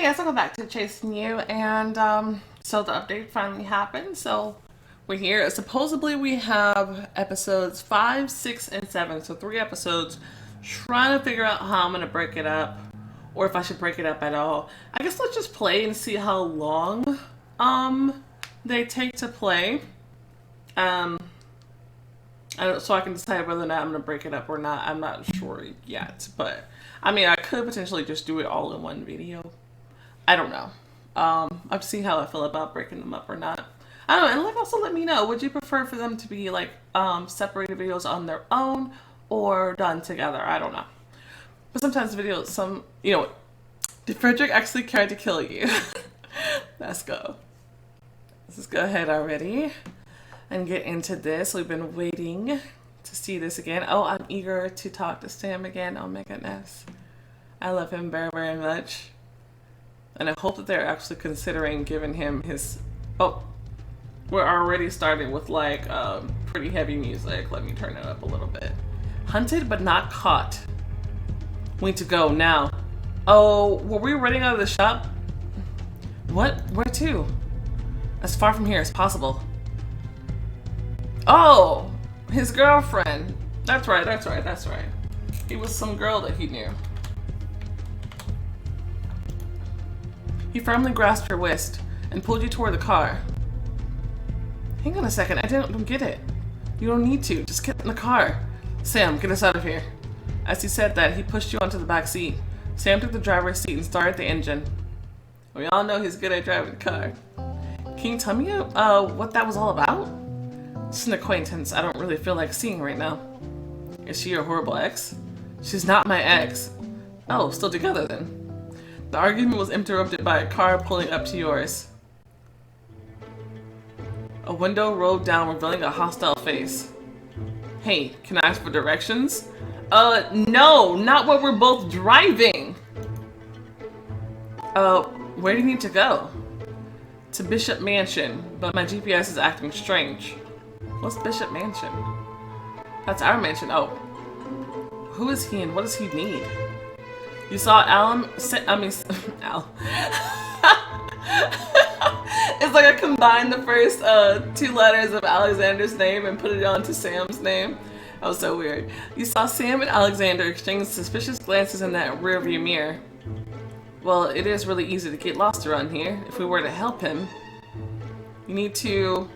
guys, welcome back to Chasing You, and so the update finally happened, so we're here. Supposedly we have episodes 5, 6, and 7, so 3 episodes, trying to figure out how I'm going to break it up, or if I should break it up at all. I guess let's just play and see how long they take to play, so I can decide whether or not I'm going to break it up or not. I'm not sure yet, but I mean, I could potentially just do it all in one video. I don't know. I'll see how I feel about breaking them up or not. I don't know, and also let me know, would you prefer for them to be like separated videos on their own or done together? I don't know. But sometimes videos, did Frederick actually try to kill you? Let's go. Let's just go ahead already and get into this. We've been waiting to see this again. Oh, I'm eager to talk to Sam again. Oh my goodness. I love him very, very much. And I hope that they're actually considering giving him his... Oh, we're already starting with like pretty heavy music. Let me turn it up a little bit. Hunted but not caught. We need to go now. Oh, were we running out of the shop? What? Where to? As far from here as possible. Oh, his girlfriend. That's right, that's right, that's right. He was some girl that he knew. He firmly grasped her wrist and pulled you toward the car. Hang on a second, I don't get it. You don't need to, just get in the car. Sam, get us out of here. As he said that, he pushed you onto the back seat. Sam took the driver's seat and started the engine. We all know he's good at driving the car. Can you tell me what that was all about? Just an acquaintance I don't really feel like seeing right now. Is she your horrible ex? She's not my ex. Oh, still together then. The argument was interrupted by a car pulling up to yours. A window rolled down, revealing a hostile face. Hey, can I ask for directions? No, not while we're both driving. Where do you need to go? To Bishop Mansion, but my GPS is acting strange. What's Bishop Mansion? That's our mansion. Oh. Who is he and what does he need? You saw Al. It's like I combined the first 2 letters of Alexander's name and put it onto Sam's name. That was so weird. You saw Sam and Alexander exchange suspicious glances in that rearview mirror. Well, it is really easy to get lost around here. If we were to help him, you need to...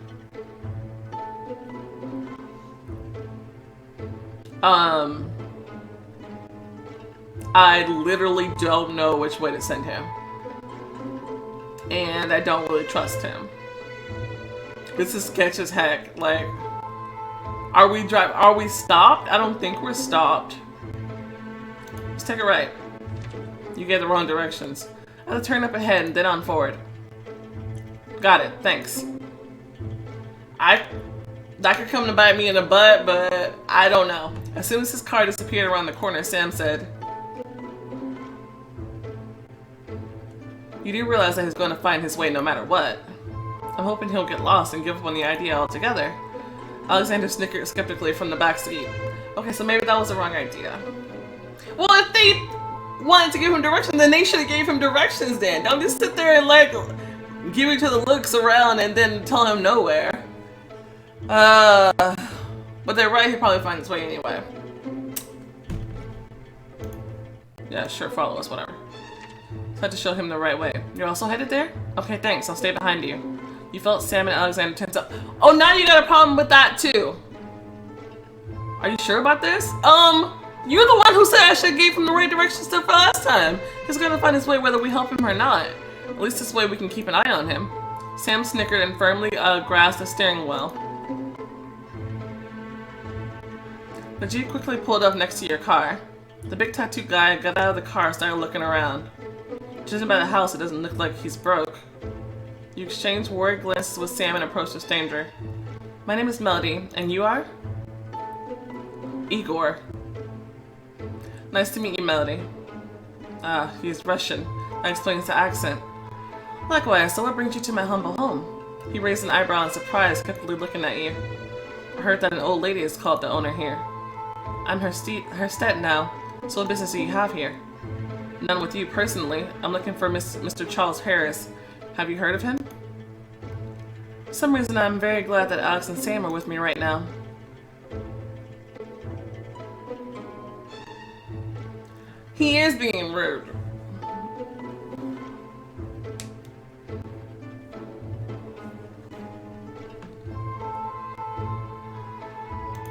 I literally don't know which way to send him. And I don't really trust him. This is sketch as heck. Like, are we stopped? I don't think we're stopped. Let's take a right. You gave the wrong directions. I have to turn up ahead and then on forward. Got it, thanks. That could come to bite me in the butt, but I don't know. As soon as his car disappeared around the corner, Sam said, you do realize that he's going to find his way no matter what. I'm hoping he'll get lost and give up on the idea altogether. Alexander snickered skeptically from the back seat. Okay, so maybe that was the wrong idea. Well, if they wanted to give him directions, then they should have gave him directions then. Don't just sit there and like give each other looks around and then tell him nowhere. But they're right, he'll probably find his way anyway. Yeah, sure, follow us, whatever. So I had to show him the right way. You're also headed there? Okay, thanks, I'll stay behind you. You felt Sam and Alexander tense up. Oh, now you got a problem with that too. Are you sure about this? You're the one who said I should give him the right directions the last time. He's gonna find his way whether we help him or not. At least this way we can keep an eye on him. Sam snickered and firmly grasped the steering wheel. The Jeep quickly pulled up next to your car. The big tattooed guy got out of the car and started looking around. Judging by the house, it doesn't look like he's broke. You exchanged worried glances with Sam and approached the stranger. My name is Melody, and you are? Igor. Nice to meet you, Melody. Ah, he's Russian. That explains the accent. Likewise, so what brings you to my humble home? He raised an eyebrow in surprise, carefully looking at you. I heard that an old lady is called the owner here. I'm her stet now. So what business do you have here? None with you personally. I'm looking for Mr. Charles Harris. Have you heard of him? For some reason, I'm very glad that Alex and Sam are with me right now. He is being rude.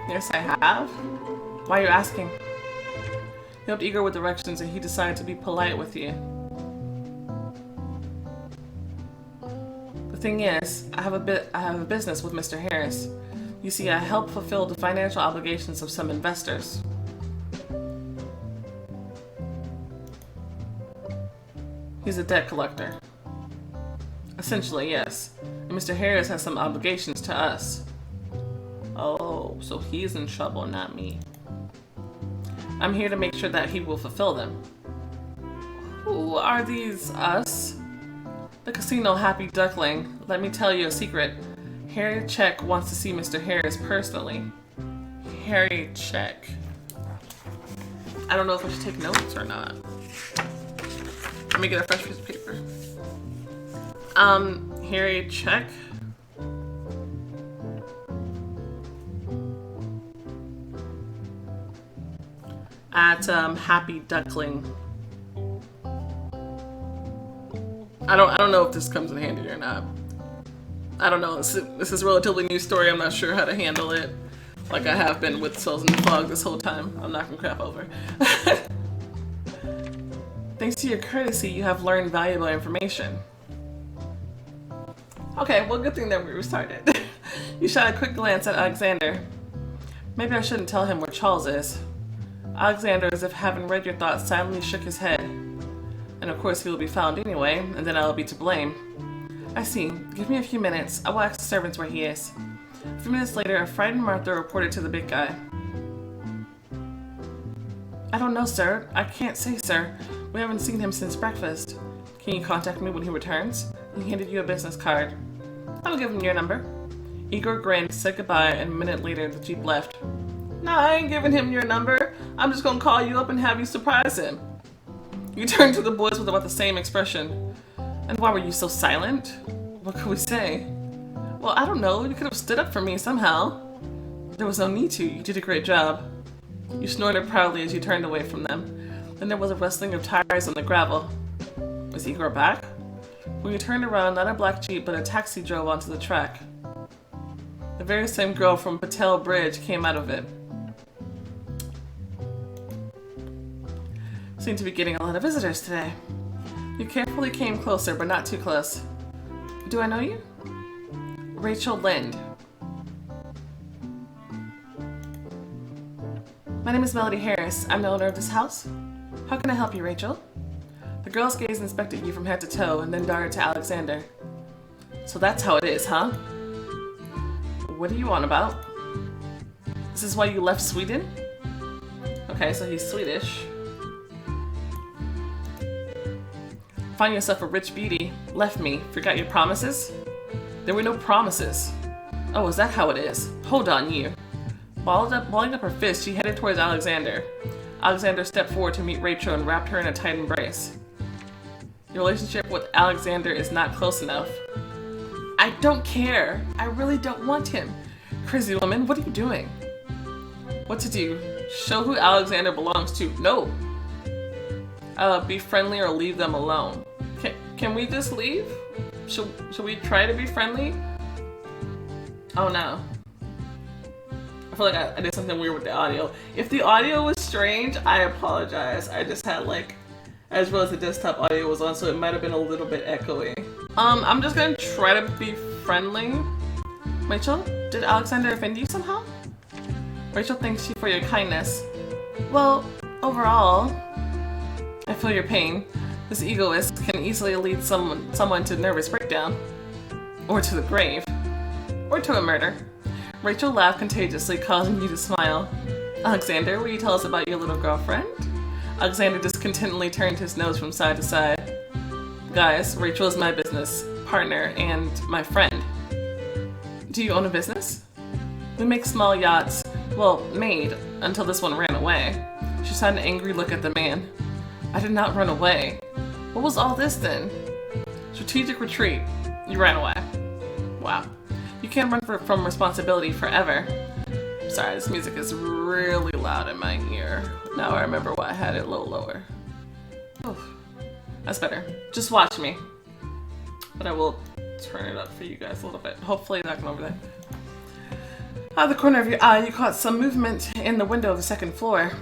Yes, I have. Why are you asking? You looked eager with directions and he decided to be polite with you. The thing is, I have a business with Mr. Harris. You see, I help fulfill the financial obligations of some investors. He's a debt collector. Essentially, yes. And Mr. Harris has some obligations to us. Oh, so he's in trouble, not me. I'm here to make sure that he will fulfill them. Who are these us? The casino Happy Duckling. Let me tell you a secret. Harry Check wants to see Mr. Harris personally. Harry Check. I don't know if I should take notes or not. Let me get a fresh piece of paper. Harry Check. At Happy Duckling. I don't know if this comes in handy or not. I don't know. This is a relatively new story. I'm not sure how to handle it. Like I have been with Souls in the Fog this whole time. I'm knocking crap over. Thanks to your courtesy, you have learned valuable information. Okay, well, good thing that we restarted. You shot a quick glance at Alexander. Maybe I shouldn't tell him where Charles is. Alexander, as if having read your thoughts, silently shook his head. And of course he will be found anyway, and then I will be to blame. I see. Give me a few minutes. I will ask the servants where he is. A few minutes later, a frightened Martha reported to the big guy. I don't know, sir. I can't say, sir. We haven't seen him since breakfast. Can you contact me when he returns? He handed you a business card. I will give him your number. Igor grinned, said goodbye, and a minute later the Jeep left. No, I ain't giving him your number. I'm just gonna call you up and have you surprise him. You turned to the boys with about the same expression. And why were you so silent? What could we say? Well, I don't know. You could have stood up for me somehow. There was no need to. You did a great job. You snorted proudly as you turned away from them. Then there was a rustling of tires on the gravel. Was Igor back? When you turned around, not a black Jeep, but a taxi drove onto the track. The very same girl from Patel Bridge came out of it. Seem to be getting a lot of visitors today. You carefully came closer, but not too close. Do I know you? Rachel Lind. My name is Melody Harris. I'm the owner of this house. How can I help you, Rachel? The girl's gaze inspected you from head to toe and then darted to Alexander. So that's how it is, huh? What are you on about? This is why you left Sweden? Okay, so he's Swedish. Find yourself a rich beauty. Left me. Forgot your promises? There were no promises. Oh, is that how it is? Hold on, you. Balling up her fist, she headed towards Alexander. Alexander stepped forward to meet Rachel and wrapped her in a tight embrace. Your relationship with Alexander is not close enough. I don't care. I really don't want him. Crazy woman, what are you doing? What to do? Show who Alexander belongs to. No. Be friendly or leave them alone. Can we just leave? Should we try to be friendly? Oh no. I feel like I did something weird with the audio. If the audio was strange, I apologize. I just had like, I just realized the desktop audio was on, so it might have been a little bit echoey. I'm just gonna try to be friendly. Rachel, did Alexander offend you somehow? Rachel thanks you for your kindness. Well, overall, I feel your pain. This egoist can easily lead someone to nervous breakdown. Or to the grave. Or to a murder. Rachel laughed contagiously, causing you to smile. Alexander, will you tell us about your little girlfriend? Alexander discontentedly turned his nose from side to side. Guys, Rachel is my business partner and my friend. Do you own a business? We make small yachts. Well, made, until this one ran away. She shot an angry look at the man. I did not run away. What was all this then? Strategic retreat. You ran away. Wow. You can't run from responsibility forever. Sorry, this music is really loud in my ear. Now I remember why I had it lower. Oh, that's better. Just watch me. But I will turn it up for you guys a little bit. Hopefully not going over there. Out of the corner of your eye, you caught some movement in the window of the second floor.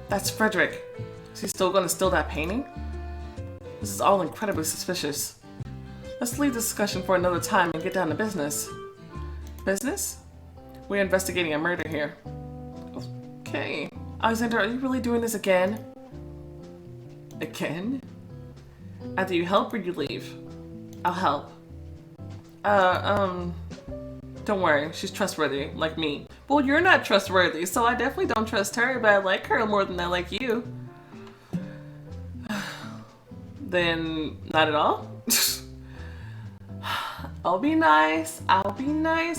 That's Frederick. Is he still going to steal that painting? This is all incredibly suspicious. Let's leave the discussion for another time and get down to business. Business? We're investigating a murder here. Okay. Alexander, are you really doing this again? Again? Either you help or you leave. I'll help. Don't worry, she's trustworthy, like me. Well, you're not trustworthy, so I definitely don't trust her, but I like her more than I like you. Then, not at all? I'll be nice,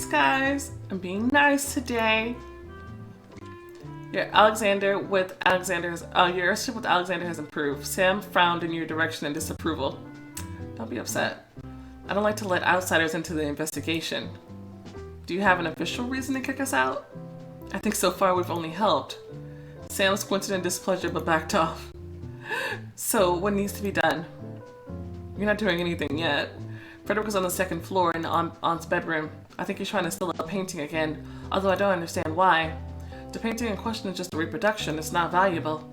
guys. I'm being nice today. Your relationship with Alexander has improved. Sam frowned in your direction in disapproval. Don't be upset. I don't like to let outsiders into the investigation. Do you have an official reason to kick us out? I think so far we've only helped. Sam squinted in displeasure but backed off. So, what needs to be done? You're not doing anything yet. Frederick was on the second floor in Aunt's bedroom. I think he's trying to steal a painting again, although I don't understand why. The painting in question is just a reproduction. It's not valuable.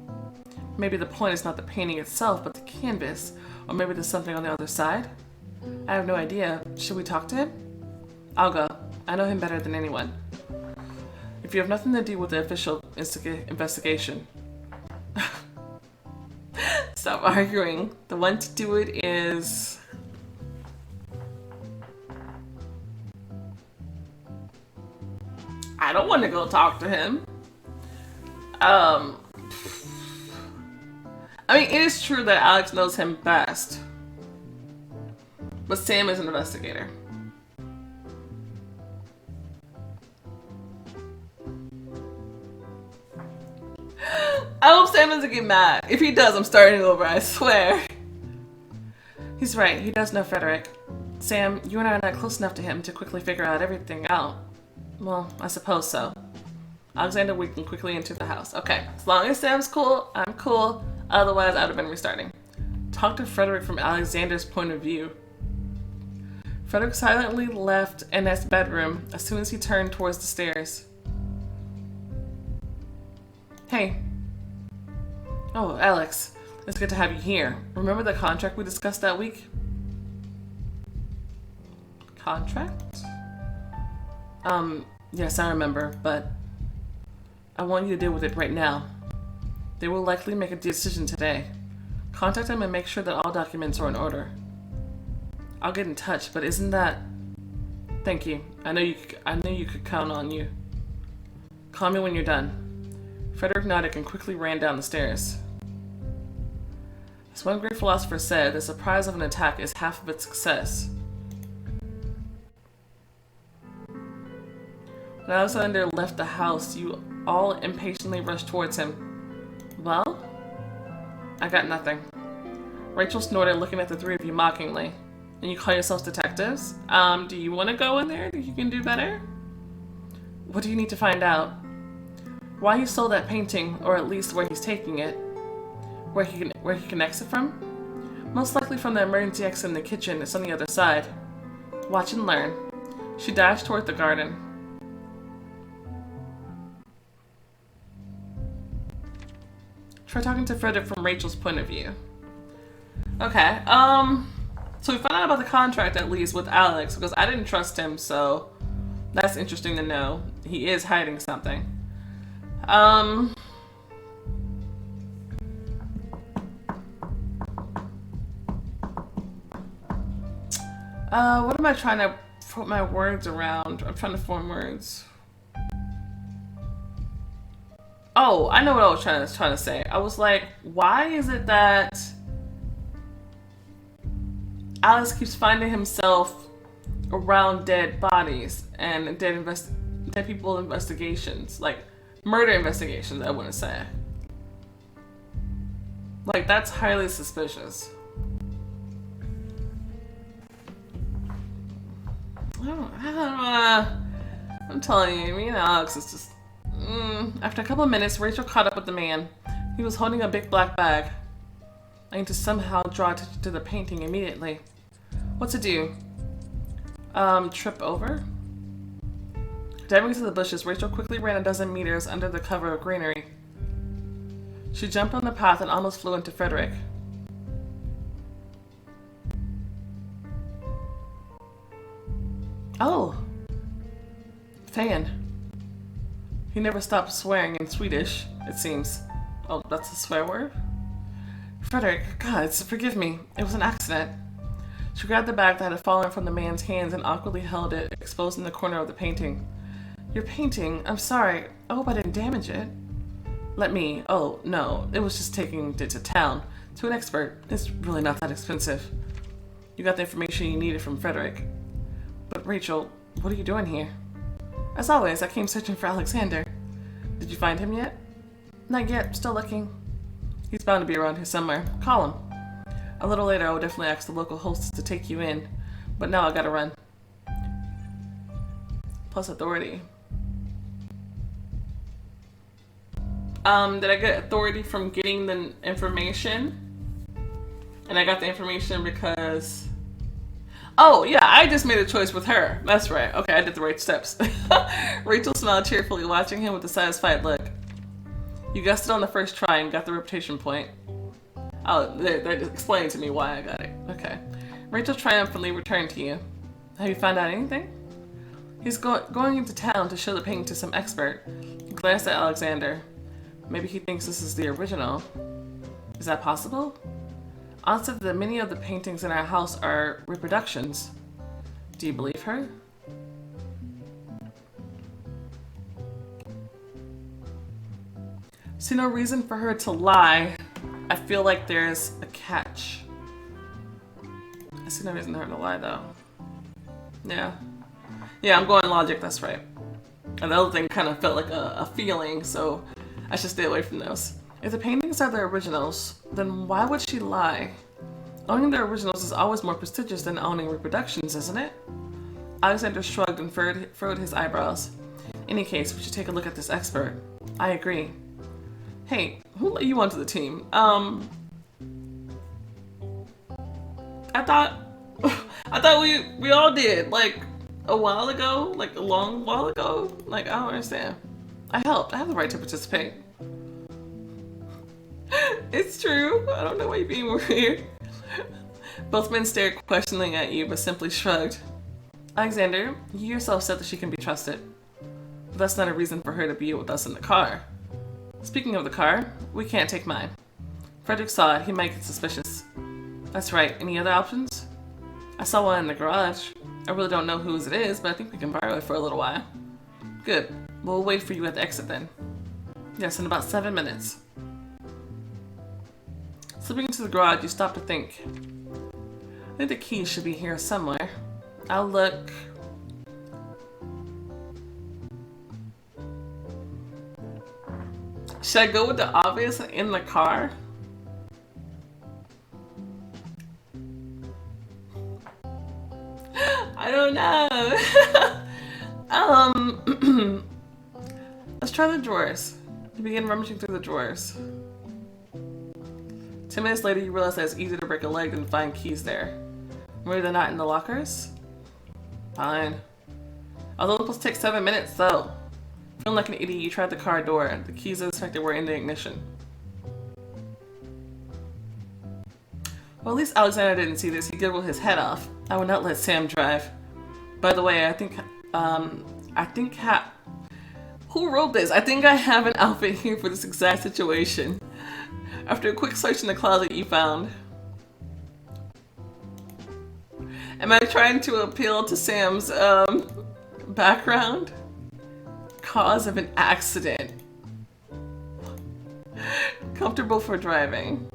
Maybe the point is not the painting itself, but the canvas. Or maybe there's something on the other side? I have no idea. Should we talk to him? I'll go. I know him better than anyone. If you have nothing to do with the official investigation. Stop arguing. The one to do it is... I don't want to go talk to him. I mean, it is true that Alex knows him best. But Sam is an investigator. I hope Sam doesn't get mad. If he does, I'm starting over, I swear. He's right, he does know Frederick. Sam, you and I are not close enough to him to quickly figure out everything out. Well, I suppose so. Alexander, we can quickly enter the house. Okay, as long as Sam's cool, I'm cool. Otherwise, I would have been restarting. Talk to Frederick from Alexander's point of view. Frederick silently left Annette's bedroom as soon as he turned towards the stairs. Hey. Oh, Alex. It's good to have you here. Remember the contract we discussed that week? Contract? Yes, I remember, but I want you to deal with it right now. They will likely make a decision today. Contact them and make sure that all documents are in order. I'll get in touch, but isn't that... Thank you. I knew you could count on you. Call me when you're done. Frederick nodded and quickly ran down the stairs. As one great philosopher said, the surprise of an attack is half of its success. When Alexander left the house, you all impatiently rushed towards him. Well? I got nothing. Rachel snorted, looking at the three of you mockingly. And you call yourselves detectives? Do you want to go in there? Think you can do better? What do you need to find out? Why he stole that painting, or at least where he's taking it. Where he connects it from? Most likely from the emergency exit in the kitchen. It's on the other side. Watch and learn. She dashed toward the garden. Try talking to Frederick from Rachel's point of view. Okay, so we found out about the contract at least with Alex, because I didn't trust him, so that's interesting to know. He is hiding something. What am I trying to put my words around? I'm trying to form words. Oh, I know what I was trying to say. I was like, why is it that Alex keeps finding himself around dead bodies and dead people investigations, like murder investigations, I want to say. Like, that's highly suspicious. I'm telling you, me and Alex is just... After a couple of minutes, Rachel caught up with the man. He was holding a big black bag. I need to somehow draw attention to the painting immediately. What to do? Trip over? Diving into the bushes, Rachel quickly ran a dozen meters under the cover of greenery. She jumped on the path and almost flew into Frederick. Oh! Fan. He never stopped swearing in Swedish, it seems. Oh, that's a swear word? Frederick, God, forgive me. It was an accident. She grabbed the bag that had fallen from the man's hands and awkwardly held it, exposing the corner of the painting. Your painting? I'm sorry. I hope I didn't damage it. Let me. Oh, no. It was just taking it to town. To an expert. It's really not that expensive. You got the information you needed from Frederick. But Rachel, what are you doing here? As always, I came searching for Alexander. Did you find him yet? Not yet. Still looking. He's bound to be around here somewhere. Call him. A little later, I will definitely ask the local hostess to take you in. But now I gotta run. Plus authority. Did I get authority from getting the information? And I got the information because... Oh, yeah, I just made a choice with her. That's right. Okay, I did the right steps. Rachel smiled cheerfully, watching him with a satisfied look. You guessed it on the first try and got the reputation point. Oh, they're explaining to me why I got it. Okay. Rachel triumphantly returned to you. Have you found out anything? He's going into town to show the painting to some expert. He glanced at Alexander. Maybe he thinks this is the original. Is that possible? Aunt said that many of the paintings in our house are reproductions. Do you believe her? See no reason for her to lie. I feel like there's a catch. I see no reason for her to lie though. Yeah. Yeah, I'm going logic, that's right. And the other thing kind of felt like a feeling, so I should stay away from those. If the paintings are the originals, then why would she lie? Owning the originals is always more prestigious than owning reproductions, isn't it? Alexander shrugged and furrowed his eyebrows. In any case, we should take a look at this expert. I agree. Hey, who let you onto the team? I thought we all did, like a while ago, like a long while ago. Like, I don't understand. I helped. I have the right to participate. It's true. I don't know why you're being weird. Both men stared questioningly at you, but simply shrugged. Alexander, you yourself said that she can be trusted. But that's not a reason for her to be with us in the car. Speaking of the car, we can't take mine. Frederick saw it. He might get suspicious. That's right. Any other options? I saw one in the garage. I really don't know whose it is, but I think we can borrow it for a little while. Good. We'll wait for you at the exit then. Yes, in about 7 minutes. Slipping into the garage, you stop to think. I think the keys should be here somewhere. I'll look. Should I go with the obvious in the car? I don't know. Let's try the drawers. You begin rummaging through the drawers. 10 minutes later, you realize that it's easier to break a leg than to find keys there. Maybe they're not in the lockers? Fine. Although it's supposed to take 7 minutes, though. Feeling like an idiot, you tried the car door. The keys as expected were in the ignition. Well, at least Alexander didn't see this. He giggled his head off. I would not let Sam drive. By the way, who wrote this? I think I have an outfit here for this exact situation. After a quick search in the closet, you found. Am I trying to appeal to Sam's background? Cause of an accident. Comfortable for driving.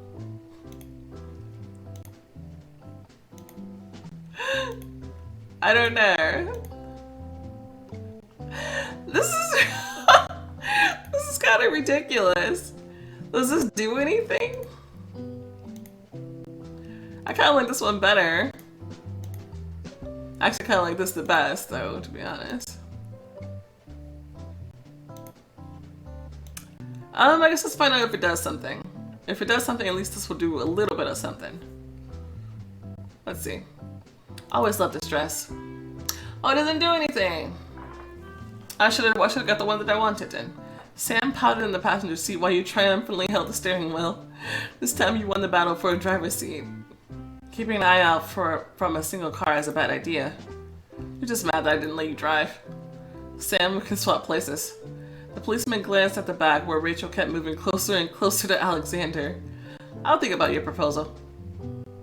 I don't know. This is this is kind of ridiculous. Does this do anything? I kind of like this one better. I actually kind of like this the best, though, to be honest. I guess let's find out if it does something. If it does something, at least this will do a little bit of something. Let's see. Always love the stress. Oh, it doesn't do anything. I should have got the one that I wanted then. Sam pouted in the passenger seat while you triumphantly held the steering wheel. This time you won the battle for a driver's seat. Keeping an eye out from a single car is a bad idea. You're just mad that I didn't let you drive. Sam, we can swap places. The policeman glanced at the back where Rachel kept moving closer and closer to Alexander. I'll think about your proposal.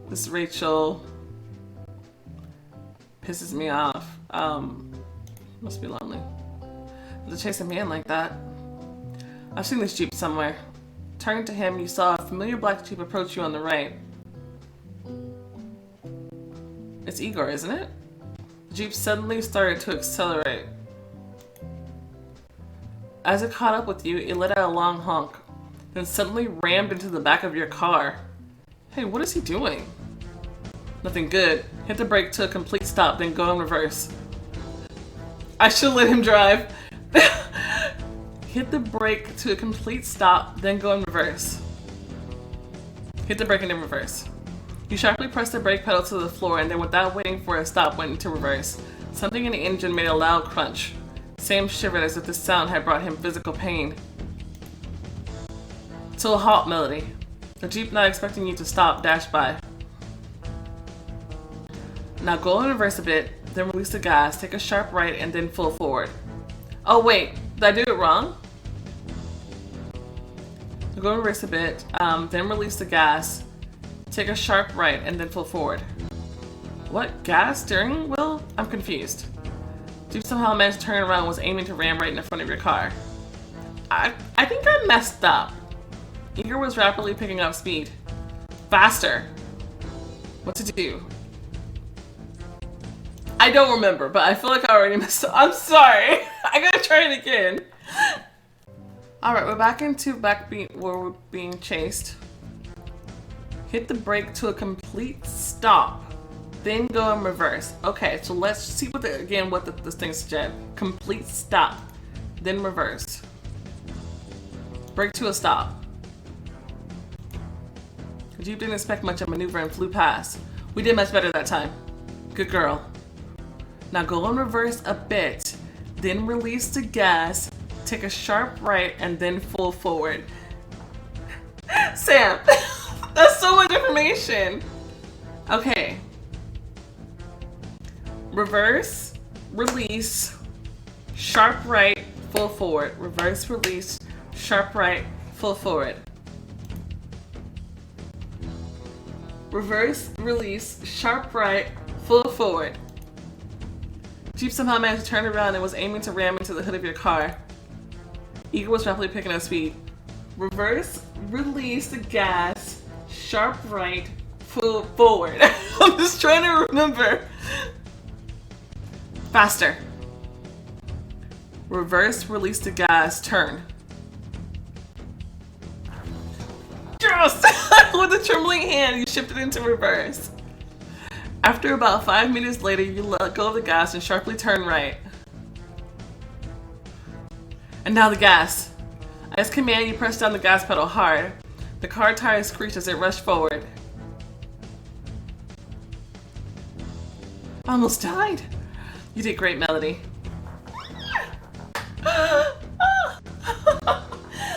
This Rachel pisses me off. Must be lonely. They're chasing me in like that. I've seen this Jeep somewhere. Turning to him, you saw a familiar black Jeep approach you on the right. It's Igor, isn't it? The Jeep suddenly started to accelerate. As it caught up with you, it let out a long honk, then suddenly rammed into the back of your car. Hey, what is he doing? Nothing good. Hit the brake to a complete stop, then go in reverse. I should let him drive. Hit the brake to a complete stop, then go in reverse. Hit the brake and then reverse. You sharply pressed the brake pedal to the floor and then without waiting for a stop went into reverse. Something in the engine made a loud crunch. Sam shivered as if the sound had brought him physical pain. To a halt, Melody. The Jeep, not expecting you to stop, dashed by. Now go in reverse a bit, then release the gas, take a sharp right, and then full forward. Oh wait, did I do it wrong? Go in reverse a bit, then release the gas, take a sharp right, and then full forward. What? Gas? Steering wheel? I'm confused. Jeep somehow managed to turn around and was aiming to ram right in the front of your car. I think I messed up. Igor was rapidly picking up speed. Faster. What to do? I don't remember, but I feel like I already messed up. I'm sorry. I gotta try it again. Alright, we're back into backbeat where we're being chased. Hit the brake to a complete stop. Then go in reverse. Okay, so let's see what this thing suggests. Complete stop. Then reverse. Brake to a stop. The Jeep didn't expect much of a maneuver and flew past. We did much better that time. Good girl. Now go in reverse a bit. Then release the gas. Take a sharp right and then full forward. Sam, that's so much information. Okay. Reverse, release, sharp right, full forward. Reverse, release, sharp right, full forward. Reverse, release, sharp right, full forward. Jeep somehow managed to turn around and was aiming to ram into the hood of your car. Igor was rapidly picking up speed. Reverse, release the gas, sharp right, full forward. I'm just trying to remember. Faster. Reverse, release the gas, turn. Yes! With a trembling hand, you shifted into reverse. After about 5 minutes later, you let go of the gas and sharply turn right. And now the gas. As command, you press down the gas pedal hard. The car tires screeched as it rushed forward. Almost died. You did great, Melody.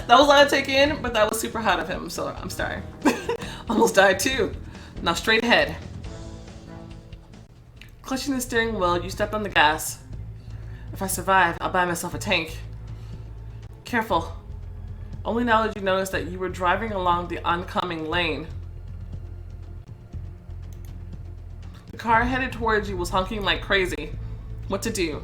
That was a lot to take in, but that was super hot of him, so I'm sorry. Almost died too. Now straight ahead. Clutching the steering wheel, you stepped on the gas. If I survive, I'll buy myself a tank. Careful. Only now did you notice that you were driving along the oncoming lane. The car headed towards you was honking like crazy. What to do?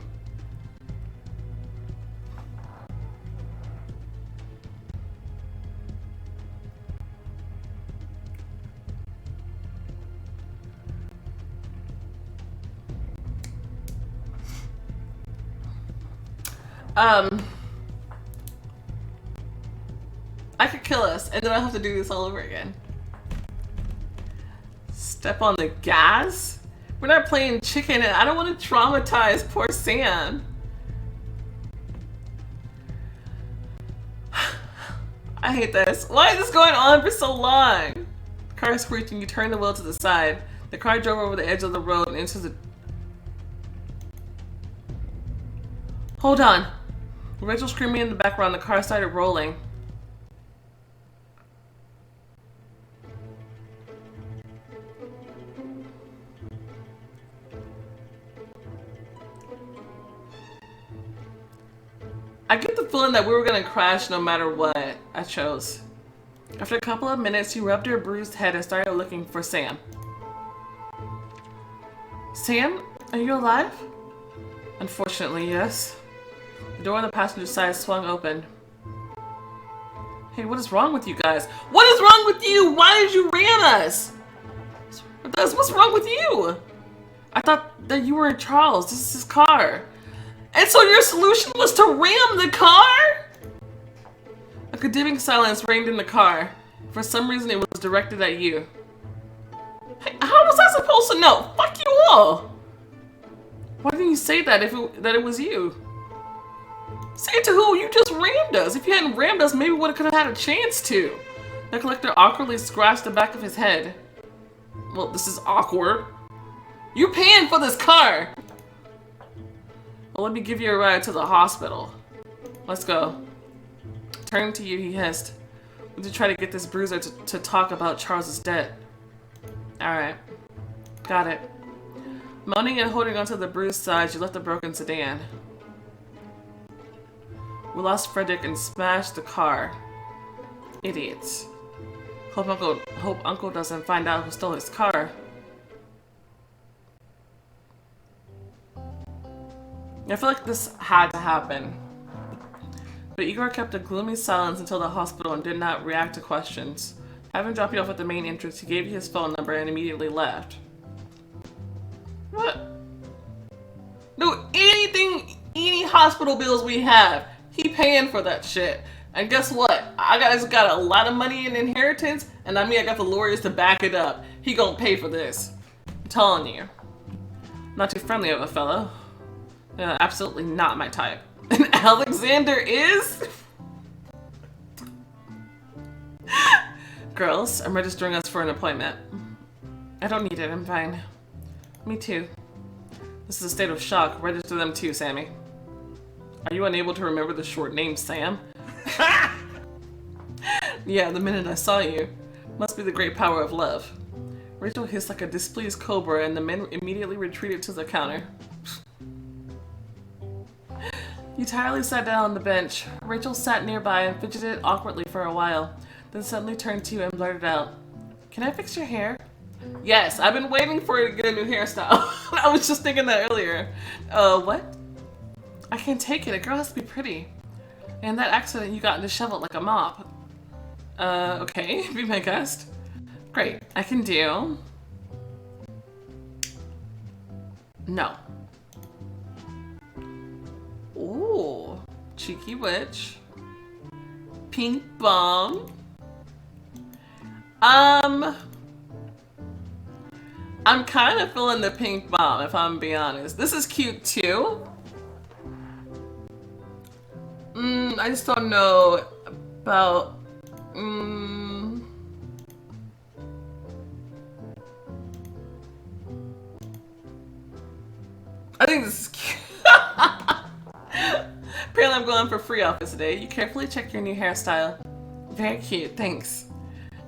I could kill us, and then I'll have to do this all over again. Step on the gas? We're not playing chicken and I don't want to traumatize poor Sam. I hate this. Why is this going on for so long? The car is screeching. You turn the wheel to the side. The car drove over the edge of the road and into the... Hold on. Rachel screaming in the background. The car started rolling. I get the feeling that we were gonna crash no matter what I chose. After a couple of minutes, she rubbed her bruised head and started looking for Sam. Sam, are you alive? Unfortunately, yes. The door on the passenger side swung open. Hey, what is wrong with you guys? What is wrong with you? Why did you ram us? What's wrong with you? I thought that you were in Charles. This is his car. And so your solution was to ram the car? A condemning silence reigned in the car. For some reason, it was directed at you. Hey, how was I supposed to know? Fuck you all! Why didn't you say that that it was you? Say it to who? You just rammed us. If you hadn't rammed us, maybe we could have had a chance to. The collector awkwardly scratched the back of his head. Well, this is awkward. You're paying for this car! Well, let me give you a ride to the hospital. Let's go. Turning to you, he hissed. We need to try to get this bruiser to talk about Charles's debt. Alright. Got it. Moaning and holding onto the bruised sides, you left the broken sedan. We lost Frederick and smashed the car. Idiots. Hope Uncle doesn't find out who stole his car. I feel like this had to happen. But Igor kept a gloomy silence until the hospital and did not react to questions. Having dropped you off at the main entrance, he gave you his phone number and immediately left. What? No, any hospital bills we have, he paying for that shit. And guess what? I just got a lot of money in inheritance, and I got the lawyers to back it up. He gonna pay for this. I'm telling you. Not too friendly of a fellow. Absolutely not my type. And Alexander is? Girls, I'm registering us for an appointment. I don't need it, I'm fine. Me too. This is a state of shock. Register them too, Sammy. Are you unable to remember the short name Sam? Yeah, the minute I saw you. Must be the great power of love. Rachel hissed like a displeased cobra and the men immediately retreated to the counter. You tiredly sat down on the bench. Rachel sat nearby and fidgeted awkwardly for a while, then suddenly turned to you and blurted out, "Can I fix your hair?" Yes, I've been waiting for you to get a new hairstyle. I was just thinking that earlier. What? I can't take it. A girl has to be pretty. And that accident you got disheveled like a mop. Okay, be my guest. Great, I can do. No. Ooh, cheeky witch. Pink bomb. I'm kind of feeling the pink bomb, if I'm being honest. This is cute too. I just don't know about. I think this is cute. Apparently I'm going for free office today. You carefully check your new hairstyle. Very cute, thanks.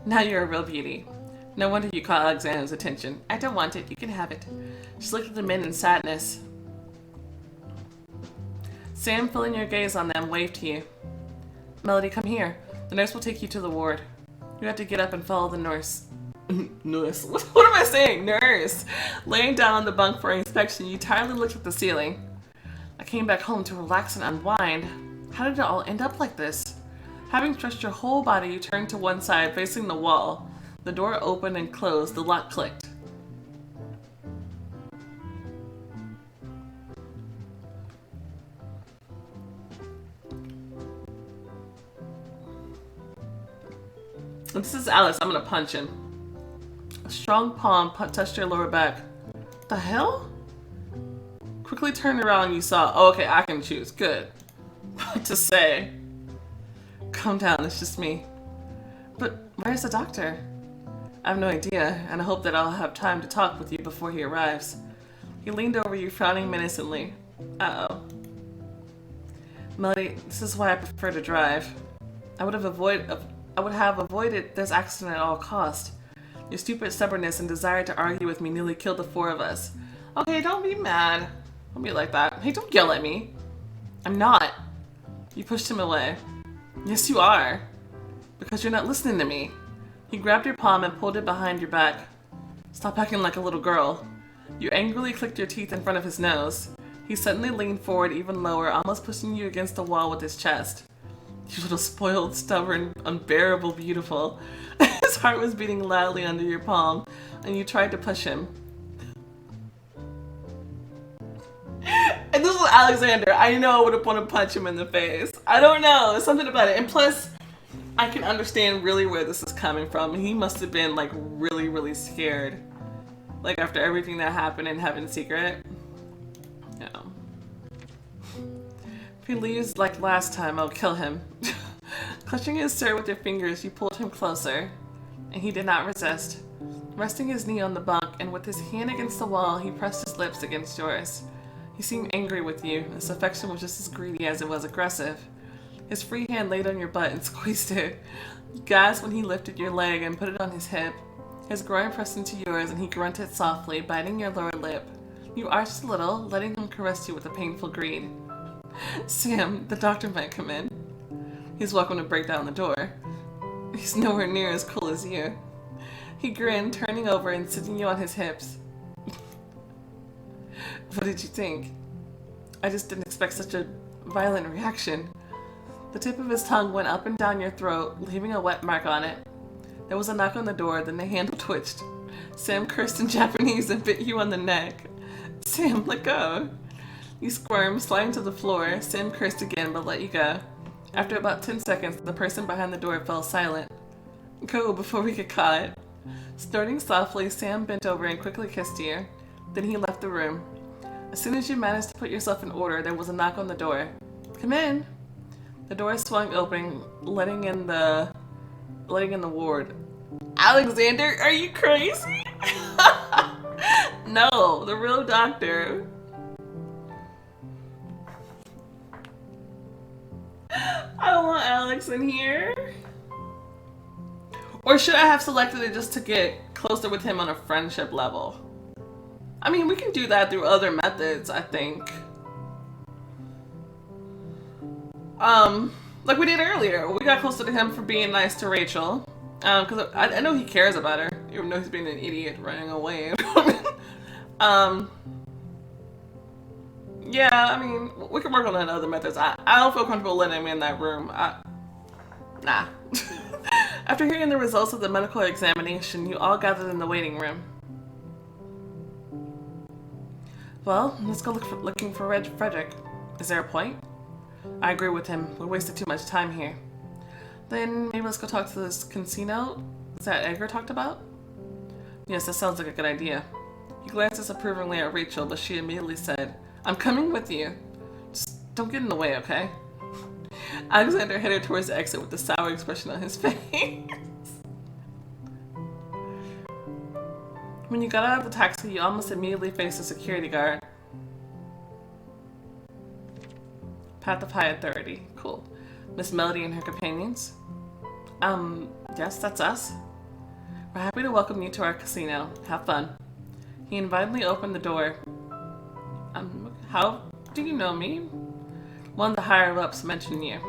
Now you're a real beauty. No wonder you caught Alexander's attention. I don't want it, you can have it. She looked at the men in sadness. Sam, feeling your gaze on them, waved to you. Melody, come here. The nurse will take you to the ward. You have to get up and follow the nurse. Nurse? What am I saying? Nurse! Laying down on the bunk for inspection, you tiredly looked at the ceiling. I came back home to relax and unwind. How did it all end up like this? Having stretched your whole body, you turned to one side, facing the wall. The door opened and closed. The lock clicked. This is Alex. I'm gonna punch him. strong palm touched your lower back. The hell? Quickly turned around, you saw. Oh, okay, I can choose. Good. What to say? Calm down, it's just me. But where's the doctor? I have no idea, and I hope that I'll have time to talk with you before he arrives. He leaned over you, frowning menacingly. Uh-oh. Melody, this is why I prefer to drive. I would have avoided this accident at all cost. Your stupid stubbornness and desire to argue with me nearly killed the four of us. Okay, don't be mad. Don't be like that. Hey, don't yell at me. I'm not. You pushed him away. Yes, you are. Because you're not listening to me. He grabbed your palm and pulled it behind your back. Stop acting like a little girl. You angrily clicked your teeth in front of his nose. He suddenly leaned forward even lower, almost pushing you against the wall with his chest. You little spoiled, stubborn, unbearable beautiful. His heart was beating loudly under your palm, and you tried to push him. And this was Alexander. I know I would have wanted to punch him in the face. I don't know. There's something about it. And plus, I can understand really where this is coming from. He must have been like really, really scared. Like after everything that happened in Heaven's Secret. Yeah. If he leaves like last time, I'll kill him. Clutching his shirt with your fingers, you pulled him closer. And he did not resist. Resting his knee on the bunk and with his hand against the wall, he pressed his lips against yours. He seemed angry with you. His affection was just as greedy as it was aggressive. His free hand laid on your butt and squeezed it. You gasped when he lifted your leg and put it on his hip. His groin pressed into yours and he grunted softly, biting your lower lip. You arched a little, letting him caress you with a painful greed. Sam, the doctor might come in. He's welcome to break down the door. He's nowhere near as cool as you. He grinned, turning over and sitting you on his hips. What did you think? I just didn't expect such a violent reaction. The tip of his tongue went up and down your throat, leaving a wet mark on it. There was a knock on the door, then the handle twitched. Sam cursed in Japanese and bit you on the neck. Sam, let go. You squirmed, sliding to the floor. Sam cursed again, but let you go. After about 10 seconds, the person behind the door fell silent. Go, before we get caught. Snorting softly, Sam bent over and quickly kissed you. Then he left the room. As soon as you managed to put yourself in order, there was a knock on the door. Come in. The door swung open, letting in the ward. Alexander, are you crazy? No, the real doctor. I don't want Alex in here. Or should I have selected it just to get closer with him on a friendship level? I mean, we can do that through other methods, I think. Like we did earlier. We got closer to him for being nice to Rachel. Because I know he cares about her, even though he's being an idiot running away. Yeah, I mean, we can work on that in other methods. I don't feel comfortable letting him in that room. Nah. After hearing the results of the medical examination, you all gathered in the waiting room. Well, let's go looking for Frederick. Is there a point? I agree with him. We wasted too much time here. Then maybe let's go talk to this casino. Is that Edgar talked about? Yes, that sounds like a good idea. He glanced disapprovingly at Rachel, but she immediately said, I'm coming with you. Just don't get in the way, okay? Alexander headed towards the exit with a sour expression on his face. When you got out of the taxi, you almost immediately faced a security guard. Path of High Authority. Cool. Miss Melody and her companions? Yes, that's us. We're happy to welcome you to our casino. Have fun. He invitingly opened the door. How do you know me? One of the higher-ups mentioned you.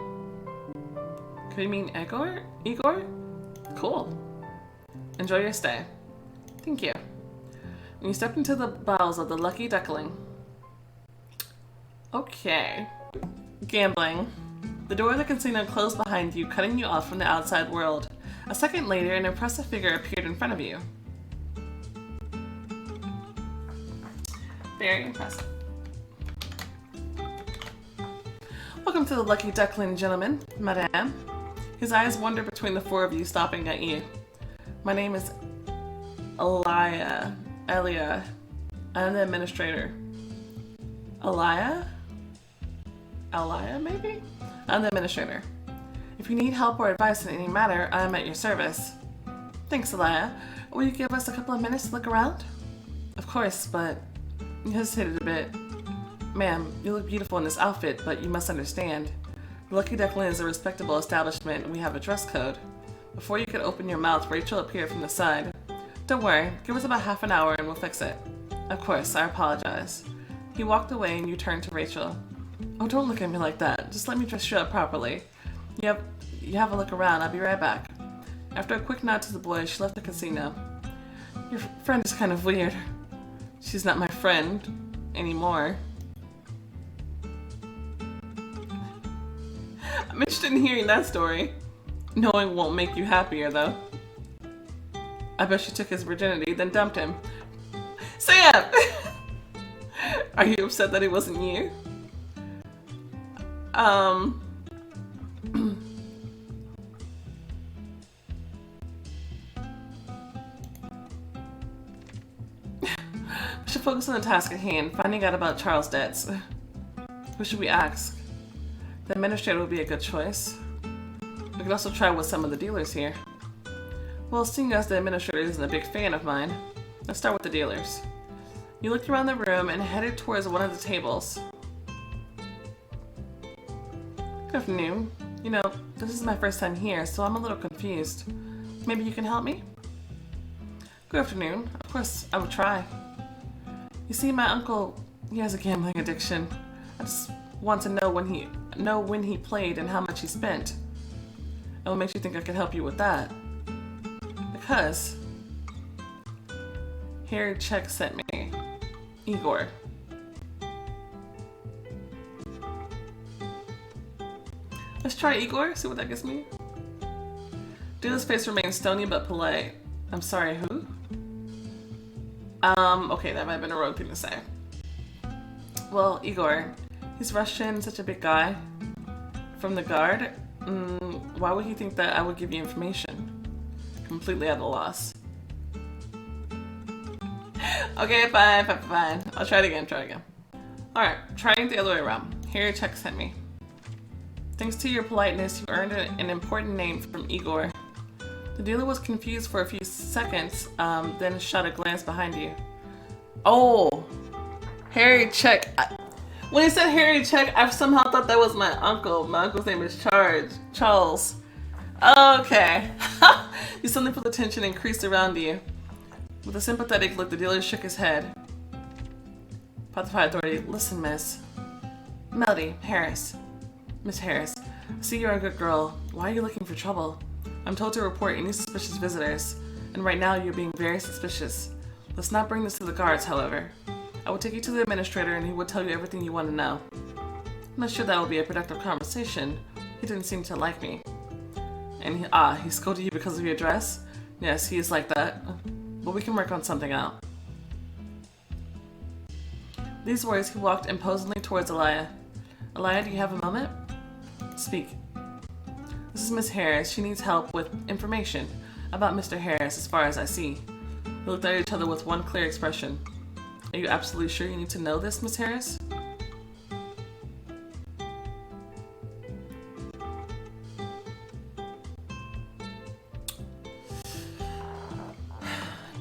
Could you mean Igor? Igor? Cool. Enjoy your stay. Thank you. And you stepped into the bowels of the Lucky Duckling. Okay. Gambling. The door of the casino closed behind you, cutting you off from the outside world. A second later, an impressive figure appeared in front of you. Very impressive. Welcome to the Lucky Duckling, gentlemen, madame. His eyes wandered between the four of you, stopping at you. My name is Elia. I'm the administrator. Elia, maybe? I'm the administrator. If you need help or advice in any matter, I'm at your service. Thanks, Elia. Will you give us a couple of minutes to look around? Of course, but you hesitated a bit. Ma'am, you look beautiful in this outfit, but you must understand. The Lucky Duckling is a respectable establishment and we have a dress code. Before you could open your mouth, Rachel appeared from the side. Don't worry, give us about half an hour and we'll fix it. Of course, I apologize. He walked away and you turned to Rachel. Oh, don't look at me like that. Just let me dress you up properly. You have a look around. I'll be right back. After a quick nod to the boys, she left the casino. Your friend is kind of weird. She's not my friend anymore. I'm interested in hearing that story. Knowing won't make you happier, though. I bet she took his virginity, then dumped him. Sam! Are you upset that it wasn't you? We should focus on the task at hand, finding out about Charles' debts. Who should we ask? The administrator would be a good choice. We could also try with some of the dealers here. Well, seeing as the administrator isn't a big fan of mine, let's start with the dealers. You looked around the room and headed towards one of the tables. Good afternoon. You know, this is my first time here, so I'm a little confused. Maybe you can help me? Good afternoon. Of course, I would try. You see, my uncle, he has a gambling addiction. I just want to know when he played and how much he spent. And what makes you think I can help you with that? Because here, check sent me. Igor. Let's try Igor, see what that gets me. Dude's face remains stony but polite. I'm sorry, who? Okay, that might have been a rogue thing to say. Well, Igor, he's Russian, such a big guy. From the guard? Why would he think that I would give you information? Completely at a loss. Okay, fine. I'll try it again, Alright, trying the other way around. Here your check sent me. Thanks to your politeness, you earned an important name from Igor. The dealer was confused for a few seconds, then shot a glance behind you. Oh! Harry Check. When he said Harry Check, I somehow thought that was my uncle. My uncle's name is Charles. Okay. You suddenly felt the tension increase around you. With a sympathetic look, the dealer shook his head. Pacified authority. Listen, Miss Harris. Miss Harris, I see you're a good girl. Why are you looking for trouble? I'm told to report any suspicious visitors, and right now you're being very suspicious. Let's not bring this to the guards, however. I will take you to the administrator and he will tell you everything you want to know. I'm not sure that will be a productive conversation. He didn't seem to like me. And he scolded you because of your dress? Yes, he is like that. But we can work on something out. These words, he walked imposingly towards Elia. Elia, do you have a moment? Speak. This is Miss Harris. She needs help with information about Mr. Harris as far as I see. We looked at each other with one clear expression. Are you absolutely sure you need to know this, Miss Harris?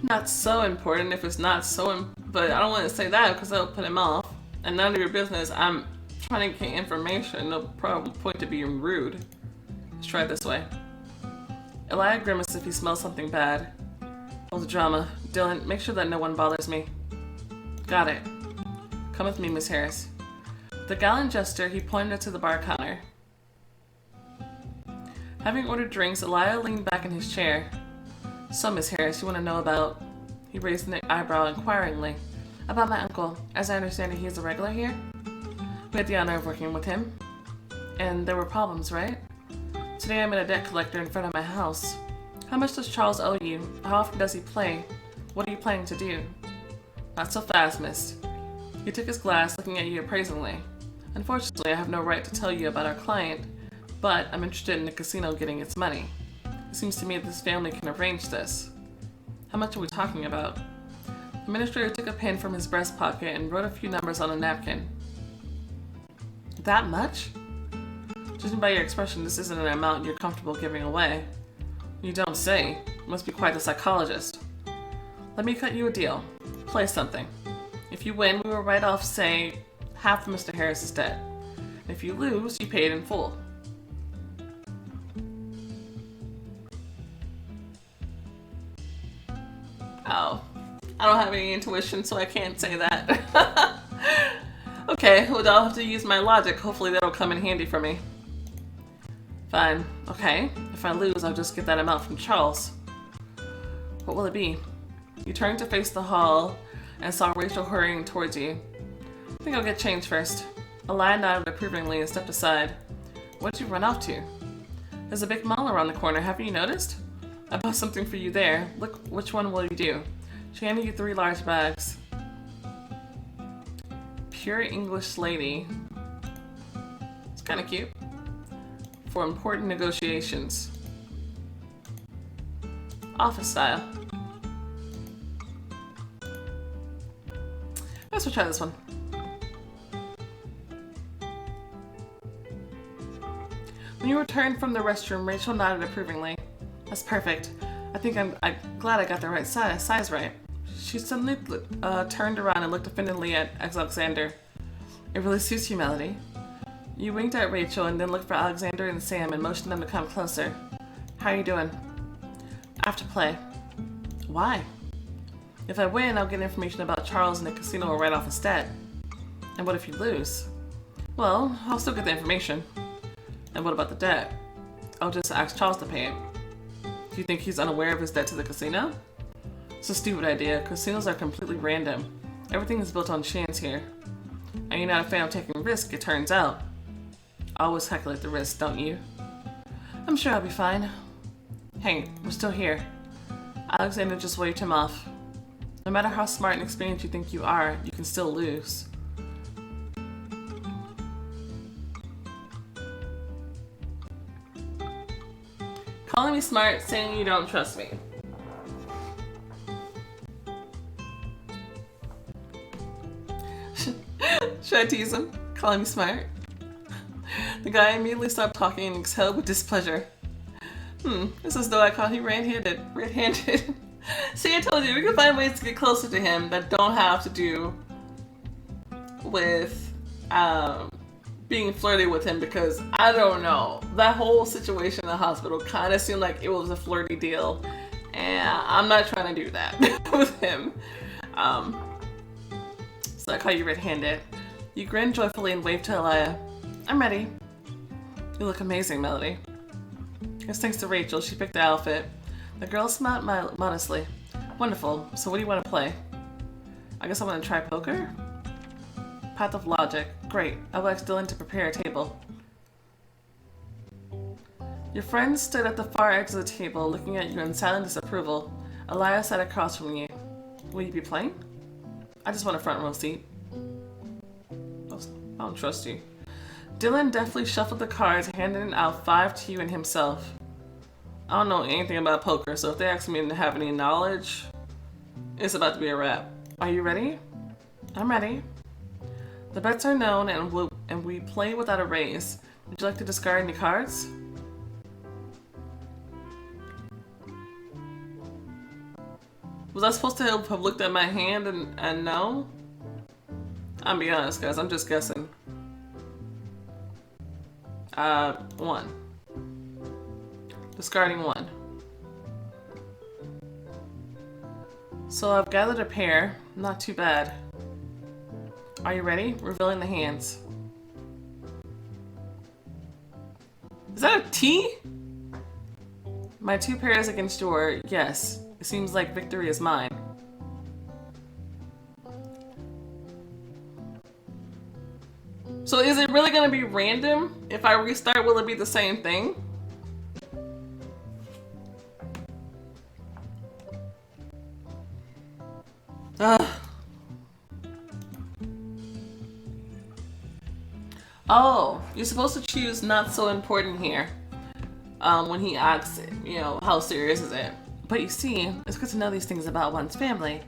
Not so important if it's not so but I don't want to say that because that'll put him off. And none of your business. I'm trying to get information. No problem. Point to being rude. Let's try it this way. Elia grimaced if he smells something bad. Oh, the drama. Dylan, make sure that no one bothers me. Got it. Come with me, Miss Harris. With a gallant gesture, he pointed to the bar counter. Having ordered drinks, Elia leaned back in his chair. So, Miss Harris, you want to know about... He raised an eyebrow inquiringly. About my uncle. As I understand it, he is a regular here? We had the honor of working with him. And there were problems, right? Today I met a debt collector in front of my house. How much does Charles owe you? How often does he play? What are you planning to do? Not so fast, miss. He took his glass, looking at you appraisingly. Unfortunately, I have no right to tell you about our client, but I'm interested in the casino getting its money. It seems to me that this family can arrange this. How much are we talking about? The administrator took a pen from his breast pocket and wrote a few numbers on a napkin. That much? Judging by your expression, this isn't an amount you're comfortable giving away. You don't say. You must be quite a psychologist. Let me cut you a deal. Play something. If you win, we will write off, say, half of Mr. Harris's debt. If you lose, you pay it in full. Oh, I don't have any intuition, so I can't say that. Okay, well, I'll have to use my logic. Hopefully that'll come in handy for me. Fine. Okay, if I lose, I'll just get that amount from Charles. What will it be? You turned to face the hall and saw Rachel hurrying towards you. I think I'll get changed first. Elia nodded approvingly and stepped aside. What'd you run off to? There's a big mall around the corner, haven't you noticed? I bought something for you there. Look, which one will you do? She handed you 3 large bags. Pure English lady. It's kind of cute. For important negotiations. Office style. Let's try this one. When you returned from the restroom, Rachel nodded approvingly. That's perfect. I think I'm glad I got the right size right. She suddenly turned around and looked offendedly at Alexander. It really suits you, Melody. You winked at Rachel and then looked for Alexander and Sam and motioned them to come closer. How are you doing? I have to play. Why? If I win, I'll get information about Charles and the casino will write off his debt. And what if you lose? Well, I'll still get the information. And what about the debt? I'll just ask Charles to pay it. Do you think he's unaware of his debt to the casino? It's a stupid idea. Casinos are completely random. Everything is built on chance here. And you're not a fan of taking risks, it turns out. I always calculate the risk, don't you? I'm sure I'll be fine. Hey, we're still here. Alexander just waved him off. No matter how smart and experienced you think you are, you can still lose. Calling me smart, saying you don't trust me. Should I tease him? Calling me smart? The guy immediately stopped talking and exhaled with displeasure. It's as though I caught him red-handed. See, I told you, we can find ways to get closer to him that don't have to do with being flirty with him, because I don't know. That whole situation in the hospital kind of seemed like it was a flirty deal, and I'm not trying to do that with him. So I call you red-handed. You grinned joyfully and waved to Elia. I'm ready. You look amazing, Melody. It's thanks to Rachel. She picked the outfit. The girl smiled modestly. Wonderful. So what do you want to play? I guess I want to try poker? Path of logic. Great. I will ask Dylan to prepare a table. Your friend stood at the far edge of the table, looking at you in silent disapproval. Elia sat across from you. Will you be playing? I just want a front row seat. I don't trust you. Dylan deftly shuffled the cards, handing out 5 to you and himself. I don't know anything about poker, so if they ask me to have any knowledge, it's about to be a wrap. Are you ready? I'm ready. The bets are known and we play without a raise. Would you like to discard any cards? Was I supposed to have looked at my hand and no? I'll be honest, guys, I'm just guessing. 1. Discarding 1. So I've gathered a pair. Not too bad. Are you ready? Revealing the hands. Is that a T? My 2 pairs against your, yes. It seems like victory is mine. So is it really going to be random? If I restart, will it be the same thing? Oh, you're supposed to choose not so important here. When he asks, you know, how serious is it? But you see, it's good to know these things about one's family.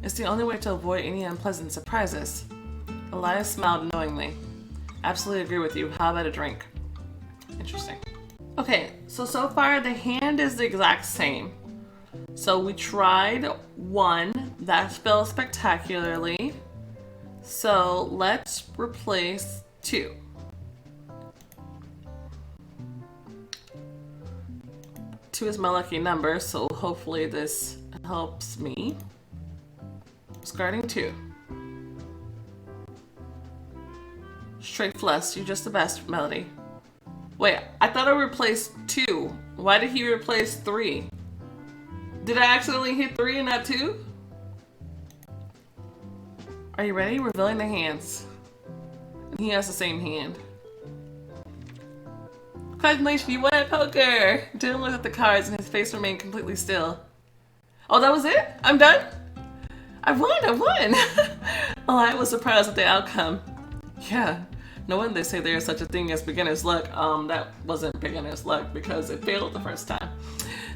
It's the only way to avoid any unpleasant surprises. Elias smiled knowingly. Absolutely agree with you. How about a drink? Interesting. Okay, so far the hand is the exact same. So we tried 1. That fell spectacularly. So let's replace 2. Two is my lucky number, so hopefully this helps me. Discarding 2. Straight flush, you're just the best, Melody. Wait, I thought I replaced 2. Why did he replace 3? Did I accidentally hit 3 and not 2? Are you ready? Revealing the hands. And he has the same hand. Congratulations, you won at poker! Dylan looked at the cards and his face remained completely still. Oh, that was it? I'm done? I won! Oh, I was surprised at the outcome. Yeah, no wonder they say there is such a thing as beginner's luck. That wasn't beginner's luck because it failed the first time.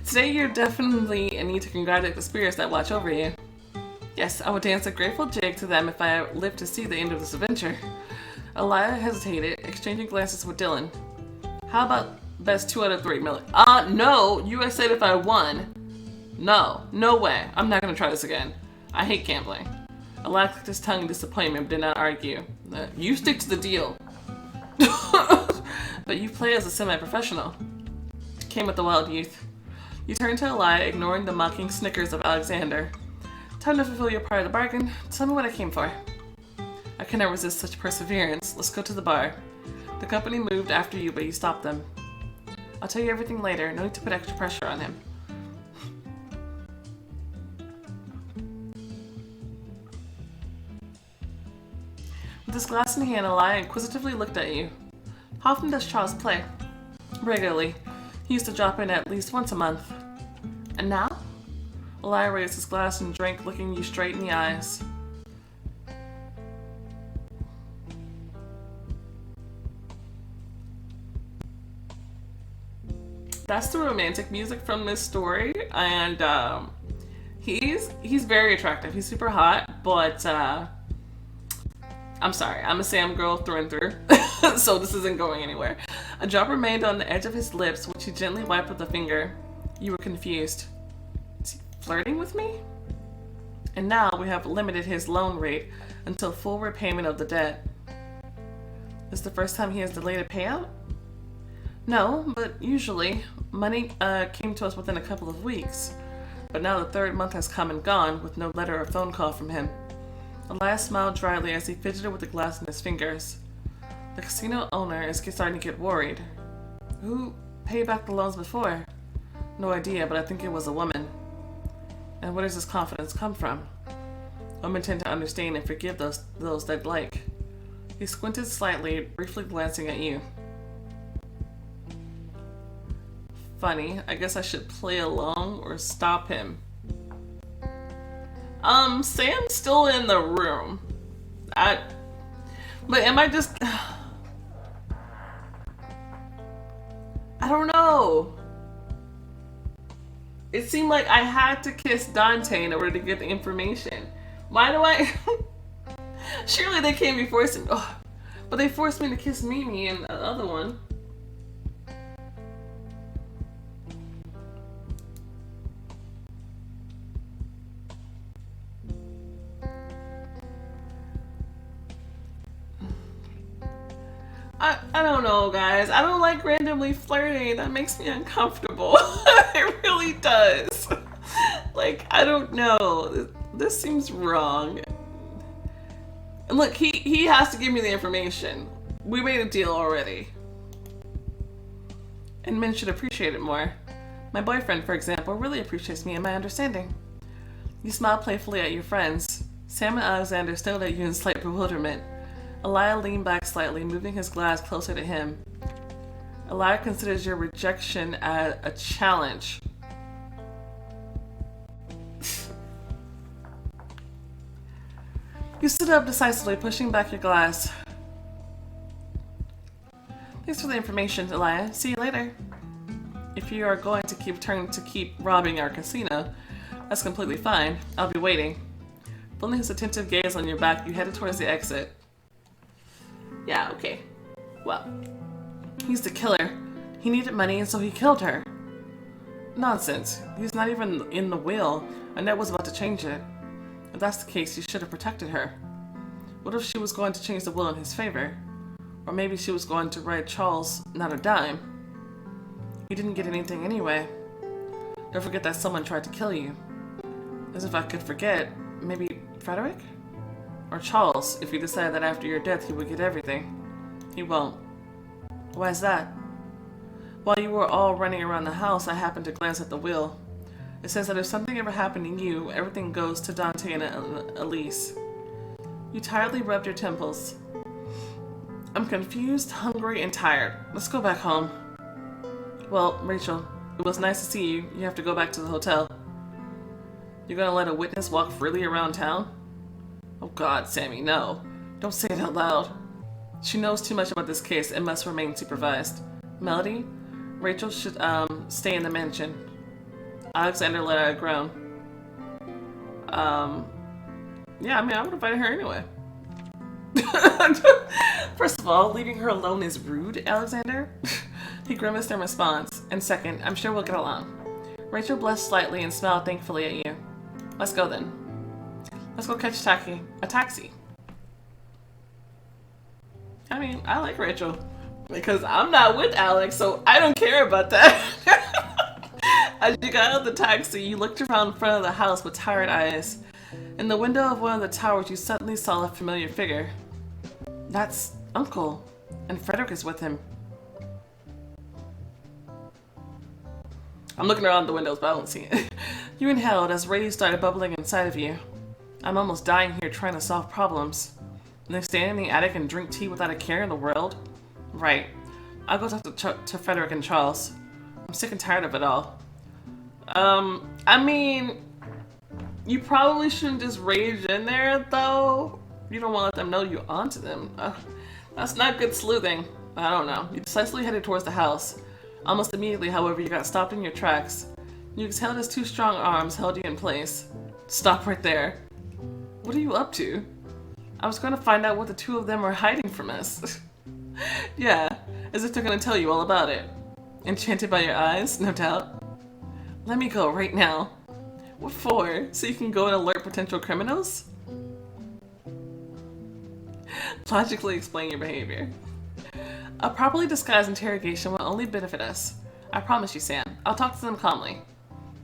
Today you're definitely need to congratulate the spirits that watch over you. Yes, I would dance a grateful jig to them if I lived to see the end of this adventure. Elia hesitated, exchanging glances with Dylan. How about best 2 out of 3, Millie? No, you guys said if I won. No way. I'm not gonna try this again. I hate gambling. Elia clicked his tongue in disappointment but did not argue. You stick to the deal. But you play as a semi-professional. Came with the wild youth. You turned to Elia, ignoring the mocking snickers of Alexander. Time to fulfill your part of the bargain. Tell me what I came for. I cannot resist such perseverance. Let's go to the bar. The company moved after you, but you stopped them. I'll tell you everything later. No need to put extra pressure on him. With his glass in hand, Elia inquisitively looked at you. How often does Charles play? Regularly. He used to drop in at least once a month. And now? Elia raised his glass and drank, looking you straight in the eyes. That's the romantic music from this story, and he's very attractive. He's super hot, but I'm sorry, I'm a Sam girl through and through, so this isn't going anywhere. A drop remained on the edge of his lips, which he gently wiped with a finger. You were confused. Is he flirting with me? And now we have limited his loan rate until full repayment of the debt. This is the first time he has delayed a payout? No, but usually money came to us within a couple of weeks. But now the 3rd month has come and gone with no letter or phone call from him. Elias smiled dryly as he fidgeted with the glass in his fingers. The casino owner is starting to get worried. Who paid back the loans before? No idea, but I think it was a woman. And where does this confidence come from? Women tend to understand and forgive those they'd like. He squinted slightly, briefly glancing at you. Funny. I guess I should play along or stop him. Sam's still in the room. But am I just... I don't know. It seemed like I had to kiss Dante in order to get the information. Why do I... Surely they can't be forcing... Oh, but they forced me to kiss Mimi and the other one. I don't know, guys. I don't like randomly flirting. That makes me uncomfortable. It really does. Like, I don't know. This seems wrong. And look, he has to give me the information. We made a deal already. And men should appreciate it more. My boyfriend, for example, really appreciates me and my understanding. You smile playfully at your friends. Sam and Alexander stared at you in slight bewilderment. Elia leaned back slightly, moving his glass closer to him. Elia considers your rejection as a challenge. You stood up decisively, pushing back your glass. Thanks for the information, Elia. See you later. If you are going to keep robbing our casino, that's completely fine. I'll be waiting. Feeling his attentive gaze on your back, you headed towards the exit. Yeah, okay. Well, he's the killer. He needed money and so he killed her. Nonsense. He's not even in the will. Annette was about to change it. If that's the case, you should have protected her. What if she was going to change the will in his favor? Or maybe she was going to write Charles not a dime. You didn't get anything anyway. Don't forget that someone tried to kill you. As if I could forget. Maybe Frederick? Or Charles, if he decided that after your death he would get everything. He won't. Why is that? While you were all running around the house, I happened to glance at the will. It says that if something ever happened to you, everything goes to Dante and Elise. You tiredly rubbed your temples. I'm confused, hungry, and tired. Let's go back home. Well, Rachel, it was nice to see you. You have to go back to the hotel. You're gonna let a witness walk freely around town? Oh God, Sammy, no. Don't say it out loud. She knows too much about this case and must remain supervised. Melody, Rachel should stay in the mansion. Alexander let out a groan. Yeah, I mean, I would have invited her anyway. First of all, leaving her alone is rude, Alexander. He grimaced in response. And second, I'm sure we'll get along. Rachel blushed slightly and smiled thankfully at you. Let's go then. Let's go catch a taxi. I mean, I like Rachel. Because I'm not with Alex, so I don't care about that. As you got out of the taxi, you looked around in front of the house with tired eyes. In the window of one of the towers, you suddenly saw a familiar figure. That's Uncle, and Frederick is with him. I'm looking around the windows, but I don't see it. You inhaled as rage started bubbling inside of you. I'm almost dying here trying to solve problems. And then stand in the attic and drink tea without a care in the world? Right. I'll go talk to Frederick and Charles. I'm sick and tired of it all. I mean, you probably shouldn't just rage in there, though. You don't want to let them know you're onto them. That's not good sleuthing. I don't know. You decisively headed towards the house. Almost immediately, however, you got stopped in your tracks. You exhaled as two strong arms held you in place. Stop right there. What are you up to? I was going to find out what the two of them were hiding from us. Yeah, as if they're going to tell you all about it. Enchanted by your eyes, no doubt. Let me go right now. What for? So you can go and alert potential criminals? Logically explain your behavior. A properly disguised interrogation will only benefit us. I promise you, Sam. I'll talk to them calmly.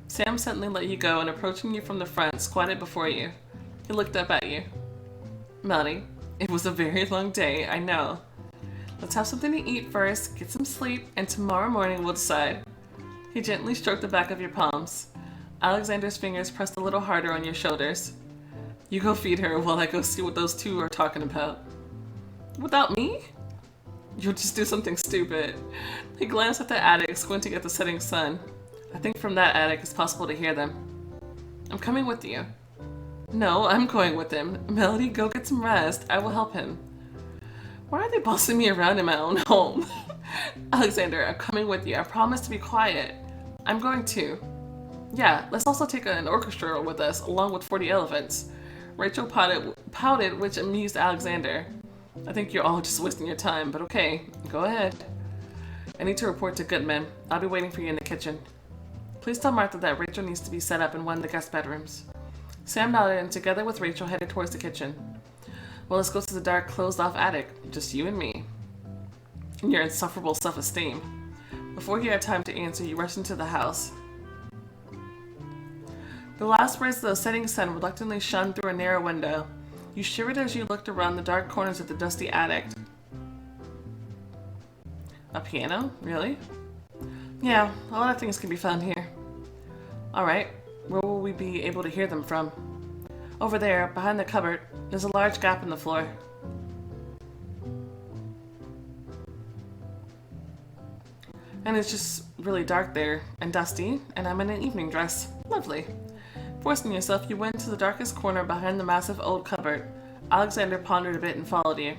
Sam suddenly let you go and approaching you from the front, squatted before you. He looked up at you. Melody, it was a very long day, I know. Let's have something to eat first, get some sleep, and tomorrow morning we'll decide. He gently stroked the back of your palms. Alexander's fingers pressed a little harder on your shoulders. You go feed her while I go see what those two are talking about. Without me? You'll just do something stupid. He glanced at the attic, squinting at the setting sun. I think from that attic it's possible to hear them. I'm coming with you. No, I'm going with him. Melody, go get some rest. I will help him. Why are they bossing me around in my own home? Alexander, I'm coming with you. I promise to be quiet. I'm going too. Yeah, let's also take an orchestra with us, along with 40 elephants. Rachel pouted, which amused Alexander. I think you're all just wasting your time, but okay, go ahead. I need to report to Goodman. I'll be waiting for you in the kitchen. Please tell Martha that Rachel needs to be set up in one of the guest bedrooms. Sam nodded and together with Rachel headed towards the kitchen. Well, let's go to the dark, closed-off attic. Just you and me. And your insufferable self-esteem. Before he had time to answer, you rushed into the house. The last rays of the setting sun reluctantly shone through a narrow window. You shivered as you looked around the dark corners of the dusty attic. A piano? Really? Yeah, a lot of things can be found here. Alright, where will we be able to hear them from? Over there, behind the cupboard, there's a large gap in the floor. And it's just really dark there, and dusty, and I'm in an evening dress. Lovely. Forcing yourself, you went to the darkest corner behind the massive old cupboard. Alexander pondered a bit and followed you.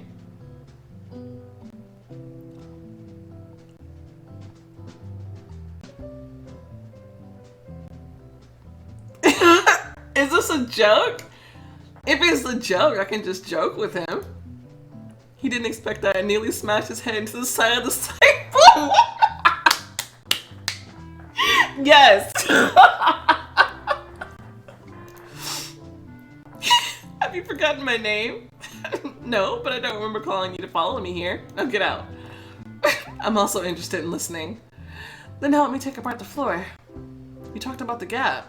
this a joke? If it's a joke, I can just joke with him. He didn't expect that. I nearly smashed his head into the side of the siphon. Yes. Have you forgotten my name? No, but I don't remember calling you to follow me here. Now get out. I'm also interested in listening. Then help me take apart the floor. You talked about the gap.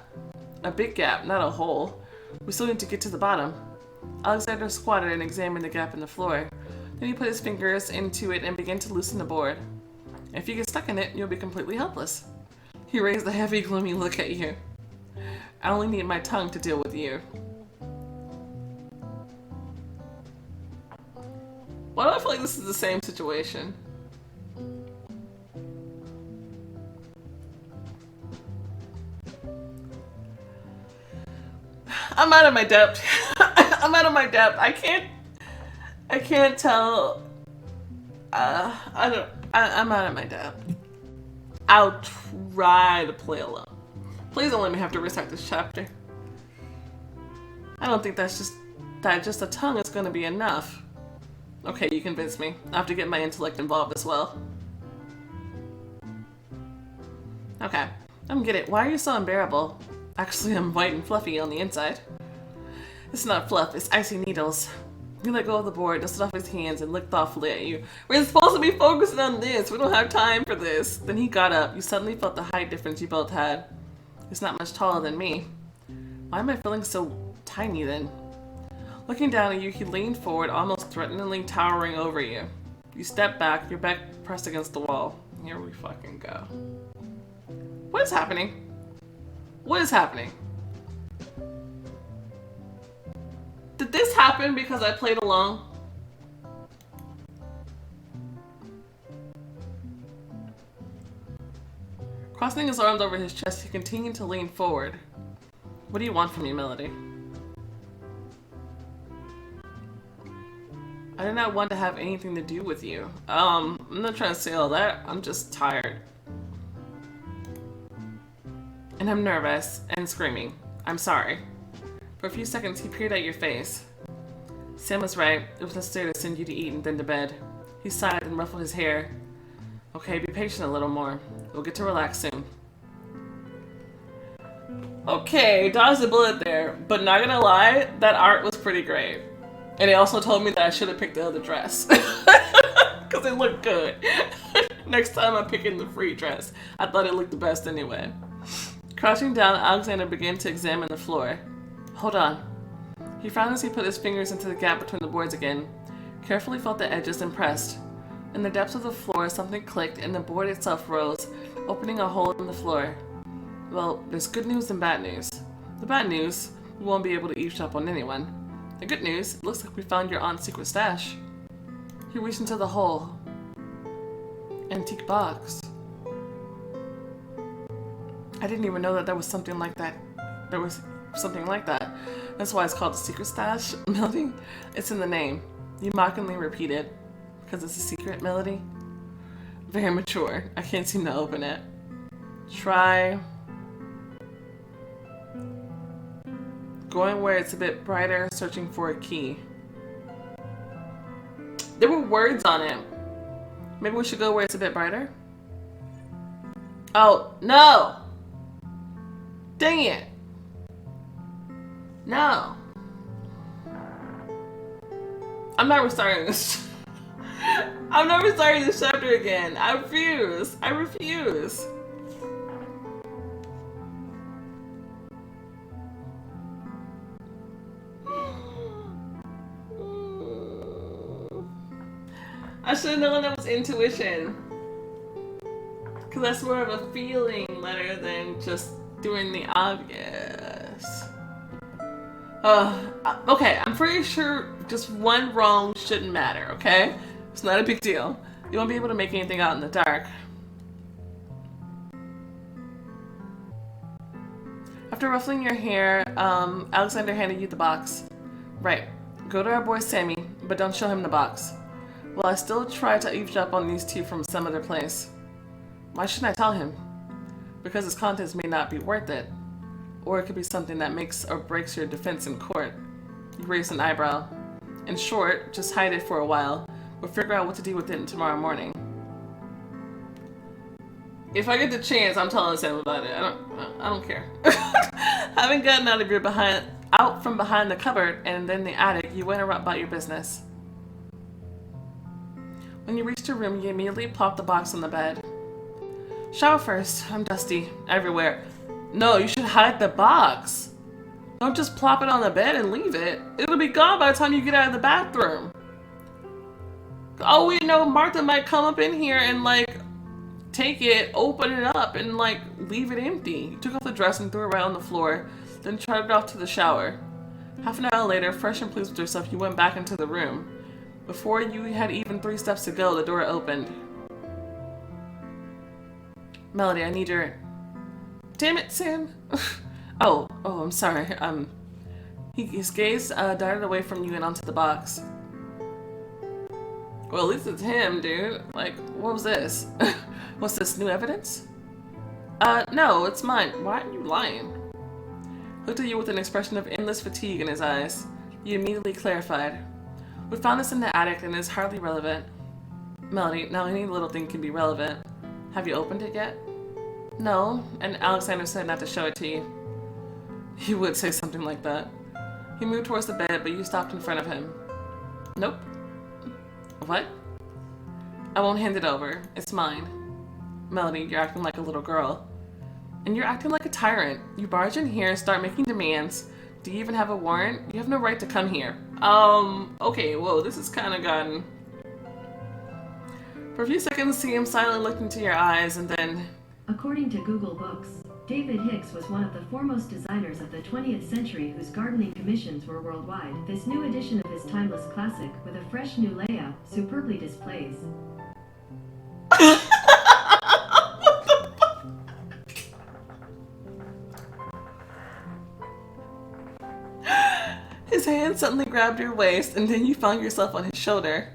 A big gap, not a hole. We still need to get to the bottom. Alexander squatted and examined the gap in the floor. Then he put his fingers into it and began to loosen the board. If you get stuck in it, you'll be completely helpless. He raised a heavy, gloomy look at you. I only need my tongue to deal with you. Why do I feel like this is the same situation? I'm out of my depth. I'm out of my depth. I can't tell. I'm out of my depth. I'll try to play along. Please don't let me have to restart this chapter. I don't think that just a tongue is gonna be enough. Okay, you convinced me. I have to get my intellect involved as well. Okay, I don't get it. Why are you so unbearable? Actually, I'm white and fluffy on the inside. It's not fluff, it's icy needles. He let go of the board, dusted off his hands, and looked thoughtfully at you. We're supposed to be focusing on this. We don't have time for this. Then he got up. You suddenly felt the height difference you both had. He's not much taller than me. Why am I feeling so tiny then? Looking down at you, he leaned forward, almost threateningly towering over you. You stepped back, your back pressed against the wall. Here we fucking go. What is happening? What is happening? Did this happen because I played along? Crossing his arms over his chest, he continued to lean forward. What do you want from me, Melody? I did not want to have anything to do with you. I'm not trying to say all that. I'm just tired. And I'm nervous and screaming. I'm sorry. For a few seconds, he peered at your face. Sam was right. It was necessary to send you to eat and then to bed. He sighed and ruffled his hair. Okay, be patient a little more. We'll get to relax soon. Okay, dodged a bullet there, but not gonna lie, that art was pretty great. And it also told me that I should have picked the other dress. Because it looked good. Next time I'm picking the free dress. I thought it looked the best anyway. Crouching down, Alexander began to examine the floor. Hold on. He frowned as he put his fingers into the gap between the boards again. Carefully felt the edges and pressed. In the depths of the floor, something clicked and the board itself rose, opening a hole in the floor. Well, there's good news and bad news. The bad news, we won't be able to eavesdrop on anyone. The good news, it looks like we found your aunt's secret stash. He reached into the hole. Antique box. I didn't even know that there was something like that. There was something like that. That's why it's called the secret stash, Melody. It's in the name. You mockingly repeated. Because it's a secret, Melody. Very mature. I can't seem to open it. Try going where it's a bit brighter, searching for a key. There were words on it. Maybe we should go where it's a bit brighter? Oh, no! Dang it! No. I'm not restarting this. I'm not restarting this chapter again. I refuse. I refuse. I should have known that was intuition. Because that's more of a feeling letter than just doing the obvious. Okay, I'm pretty sure just one wrong shouldn't matter, okay? It's not a big deal. You won't be able to make anything out in the dark. After ruffling your hair, Alexander handed you the box. Right. Go to our boy Sammy, but don't show him the box. Well, I still try to eavesdrop on these two from some other place. Why shouldn't I tell him? Because its contents may not be worth it. Or it could be something that makes or breaks your defense in court. You raise an eyebrow. In short, just hide it for a while. We'll figure out what to do with it tomorrow morning. If I get the chance, I'm telling Sam about it. I don't care. Having gotten out from behind the cupboard and then the attic, you went about your business. When you reached your room, you immediately plopped the box on the bed. Shower first. I'm dusty everywhere. No, you should hide the box. Don't just plop it on the bed and leave it. It'll be gone by the time you get out of the bathroom. Oh, we know Martha might come up in here and like take it, open it up, and like leave it empty. You took off the dress and threw it right on the floor, then trotted off to the shower. Half an hour later, fresh and pleased with yourself, you went back into the room. Before you had even 3 steps to go, the door opened. Melody, I need your... Damn it, Sam. Oh, I'm sorry. His gaze darted away from you and onto the box. Well, at least it's him, dude. Like, what was this? What's this, new evidence? No, it's mine. Why are you lying? Looked at you with an expression of endless fatigue in his eyes. You immediately clarified. We found this in the attic and it's hardly relevant. Melody, now any little thing can be relevant. Have you opened it yet? No, and Alexander said not to show it to you. He would say something like that. He moved towards the bed, but you stopped in front of him. Nope. What? I won't hand it over. It's mine. Melody, you're acting like a little girl. And you're acting like a tyrant. You barge in here and start making demands. Do you even have a warrant? You have no right to come here. Okay, whoa, this has kind of gotten... For a few seconds, Sam silently looked into your eyes and then... According to Google Books, David Hicks was one of the foremost designers of the 20th century whose gardening commissions were worldwide. This new edition of his timeless classic, with a fresh new layout, superbly displays. His hand suddenly grabbed your waist, and then you found yourself on his shoulder.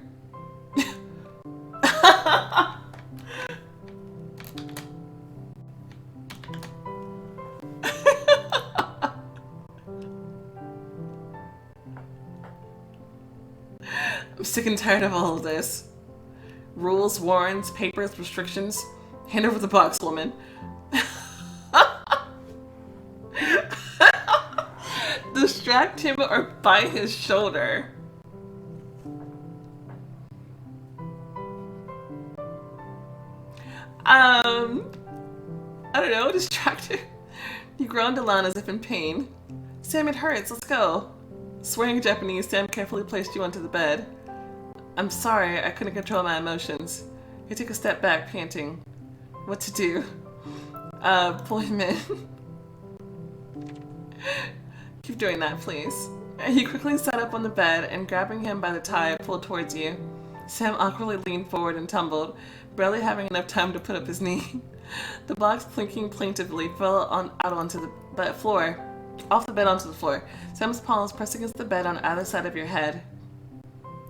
I'm sick and tired of all of this. Rules, warrants, papers, restrictions. Hand over the box, woman. Distract him or bite his shoulder. I don't know, distract him. You groaned aloud as if in pain. Sam, it hurts, let's go. Swearing Japanese, Sam carefully placed you onto the bed. I'm sorry, I couldn't control my emotions. He took a step back, panting. What to do? Pull him in. Keep doing that, please. He quickly sat up on the bed and, grabbing him by the tie, pulled towards you. Sam awkwardly leaned forward and tumbled, barely having enough time to put up his knee. The box, clinking plaintively, fell out onto the floor. Off the bed onto the floor. Sam's palms pressed against the bed on either side of your head.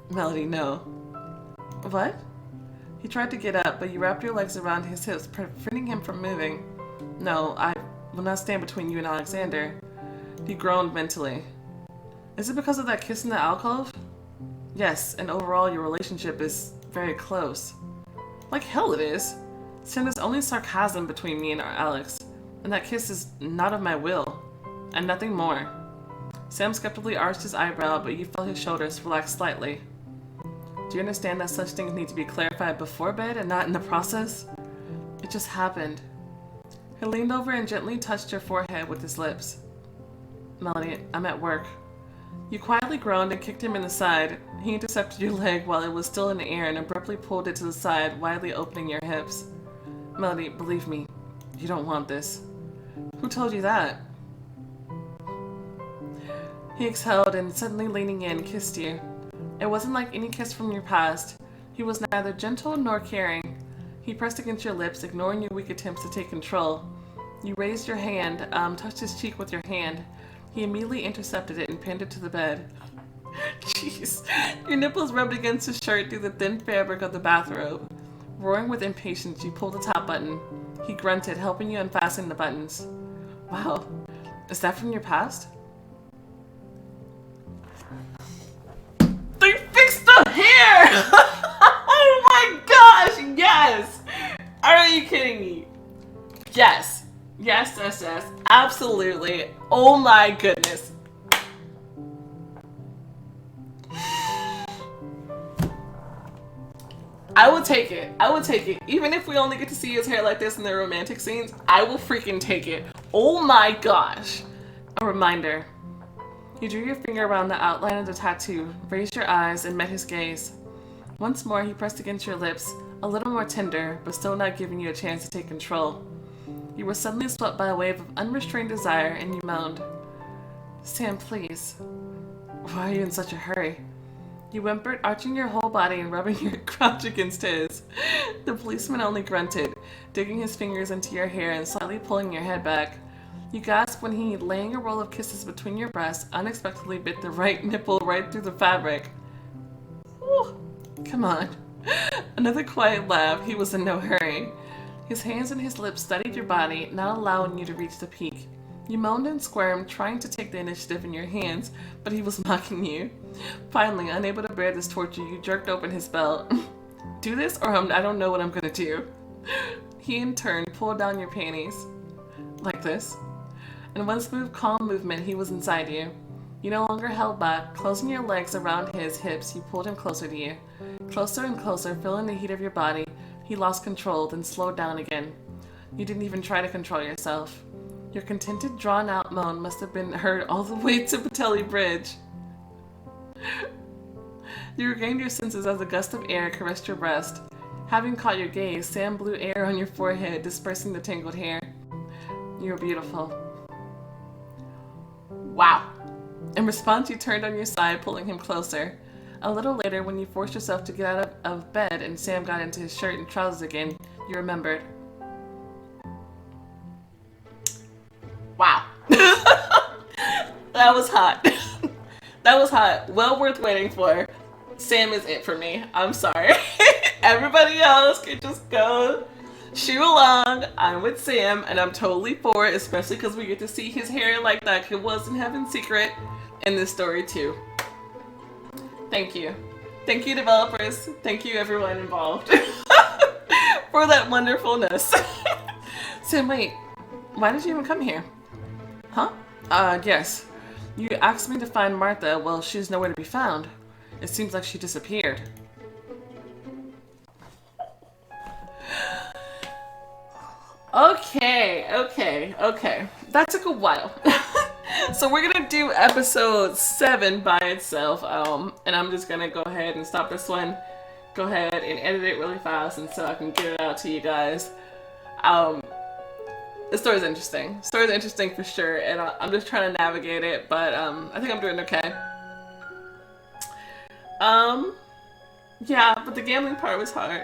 Melody, no. What? He tried to get up, but you wrapped your legs around his hips, preventing him from moving. No, I will not stand between you and Alexander. He groaned mentally. Is it because of that kiss in the alcove? Yes, and overall your relationship is very close. Like hell it is. Sam, there's only sarcasm between me and Alex, and that kiss is not of my will, and nothing more. Sam skeptically arched his eyebrow, but you felt his shoulders relax slightly. Do you understand that such things need to be clarified before bed and not in the process? It just happened. He leaned over and gently touched your forehead with his lips. Melody, I'm at work. You quietly groaned and kicked him in the side. He intercepted your leg while it was still in the air and abruptly pulled it to the side, widely opening your hips. Melody, believe me, you don't want this. Who told you that? He exhaled and, suddenly leaning in, kissed you. It wasn't like any kiss from your past. He was neither gentle nor caring. He pressed against your lips, ignoring your weak attempts to take control. You raised your hand, touched his cheek with your hand. He immediately intercepted it and pinned it to the bed. Jeez. Your nipples rubbed against his shirt through the thin fabric of the bathrobe. Roaring with impatience, you pulled the top button. He grunted, helping you unfasten the buttons. Wow, Is that from your past? They fixed the hair! Oh my gosh, yes! Are you kidding me? Yes. Yes, yes, yes. Absolutely. Oh my goodness. I will take it. I will take it. Even if we only get to see his hair like this in the romantic scenes, I will freaking take it. Oh my gosh. A reminder. You drew your finger around the outline of the tattoo, raised your eyes, and met his gaze. Once more, he pressed against your lips, a little more tender, but still not giving you a chance to take control. You were suddenly swept by a wave of unrestrained desire, and you moaned. Sam, please. Why are you in such a hurry? You whimpered, arching your whole body and rubbing your crotch against his. The policeman only grunted, digging his fingers into your hair and slightly pulling your head back. You gasped when he, laying a roll of kisses between your breasts, unexpectedly bit the right nipple right through the fabric. Whew. Come on. Another quiet laugh. He was in no hurry. His hands and his lips studied your body, not allowing you to reach the peak. You moaned and squirmed, trying to take the initiative in your hands, but he was mocking you. Finally, unable to bear this torture, you jerked open his belt. Do this, or I don't know what I'm gonna do. He, in turn, pulled down your panties. Like this. In one smooth, calm movement, he was inside you. You no longer held back. Closing your legs around his hips, you pulled him closer to you. Closer and closer, feeling the heat of your body, he lost control, then slowed down again. You didn't even try to control yourself. Your contented, drawn-out moan must have been heard all the way to Patelli Bridge. You regained your senses as a gust of air caressed your breast. Having caught your gaze, Sam blew air on your forehead, dispersing the tangled hair. You were beautiful. Wow. In response, you turned on your side, pulling him closer. A little later, when you forced yourself to get out of bed and Sam got into his shirt and trousers again, you remembered. Wow. That was hot. That was hot. Well worth waiting for. Sam is it for me. I'm sorry. Everybody else can just go shoot along. I'm with Sam, and I'm totally for it, especially because we get to see his hair like that. It wasn't Heaven's Secret in this story, too. Thank you. Thank you, developers. Thank you, everyone involved, for that wonderfulness. Sam, wait. Why did you even come here? Huh? Yes. You asked me to find Martha. Well, she's nowhere to be found. It seems like she disappeared. Okay. That took a while. So we're gonna do episode 7 by itself. And I'm just gonna go ahead and stop this one. Go ahead and edit it really fast, and so I can get it out to you guys. The story's interesting. Story's interesting for sure, and I'm just trying to navigate it, but I think I'm doing okay. Yeah, but the gambling part was hard.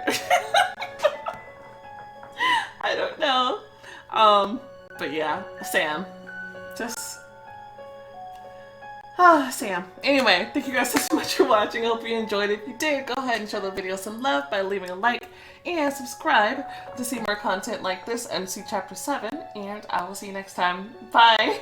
I don't know. But yeah, Sam. Just Sam. Anyway, thank you guys so much for watching. I hope you enjoyed it. If you did, go ahead and show the video some love by leaving a like and subscribe to see more content like this and see chapter 7, and I will see you next time. Bye!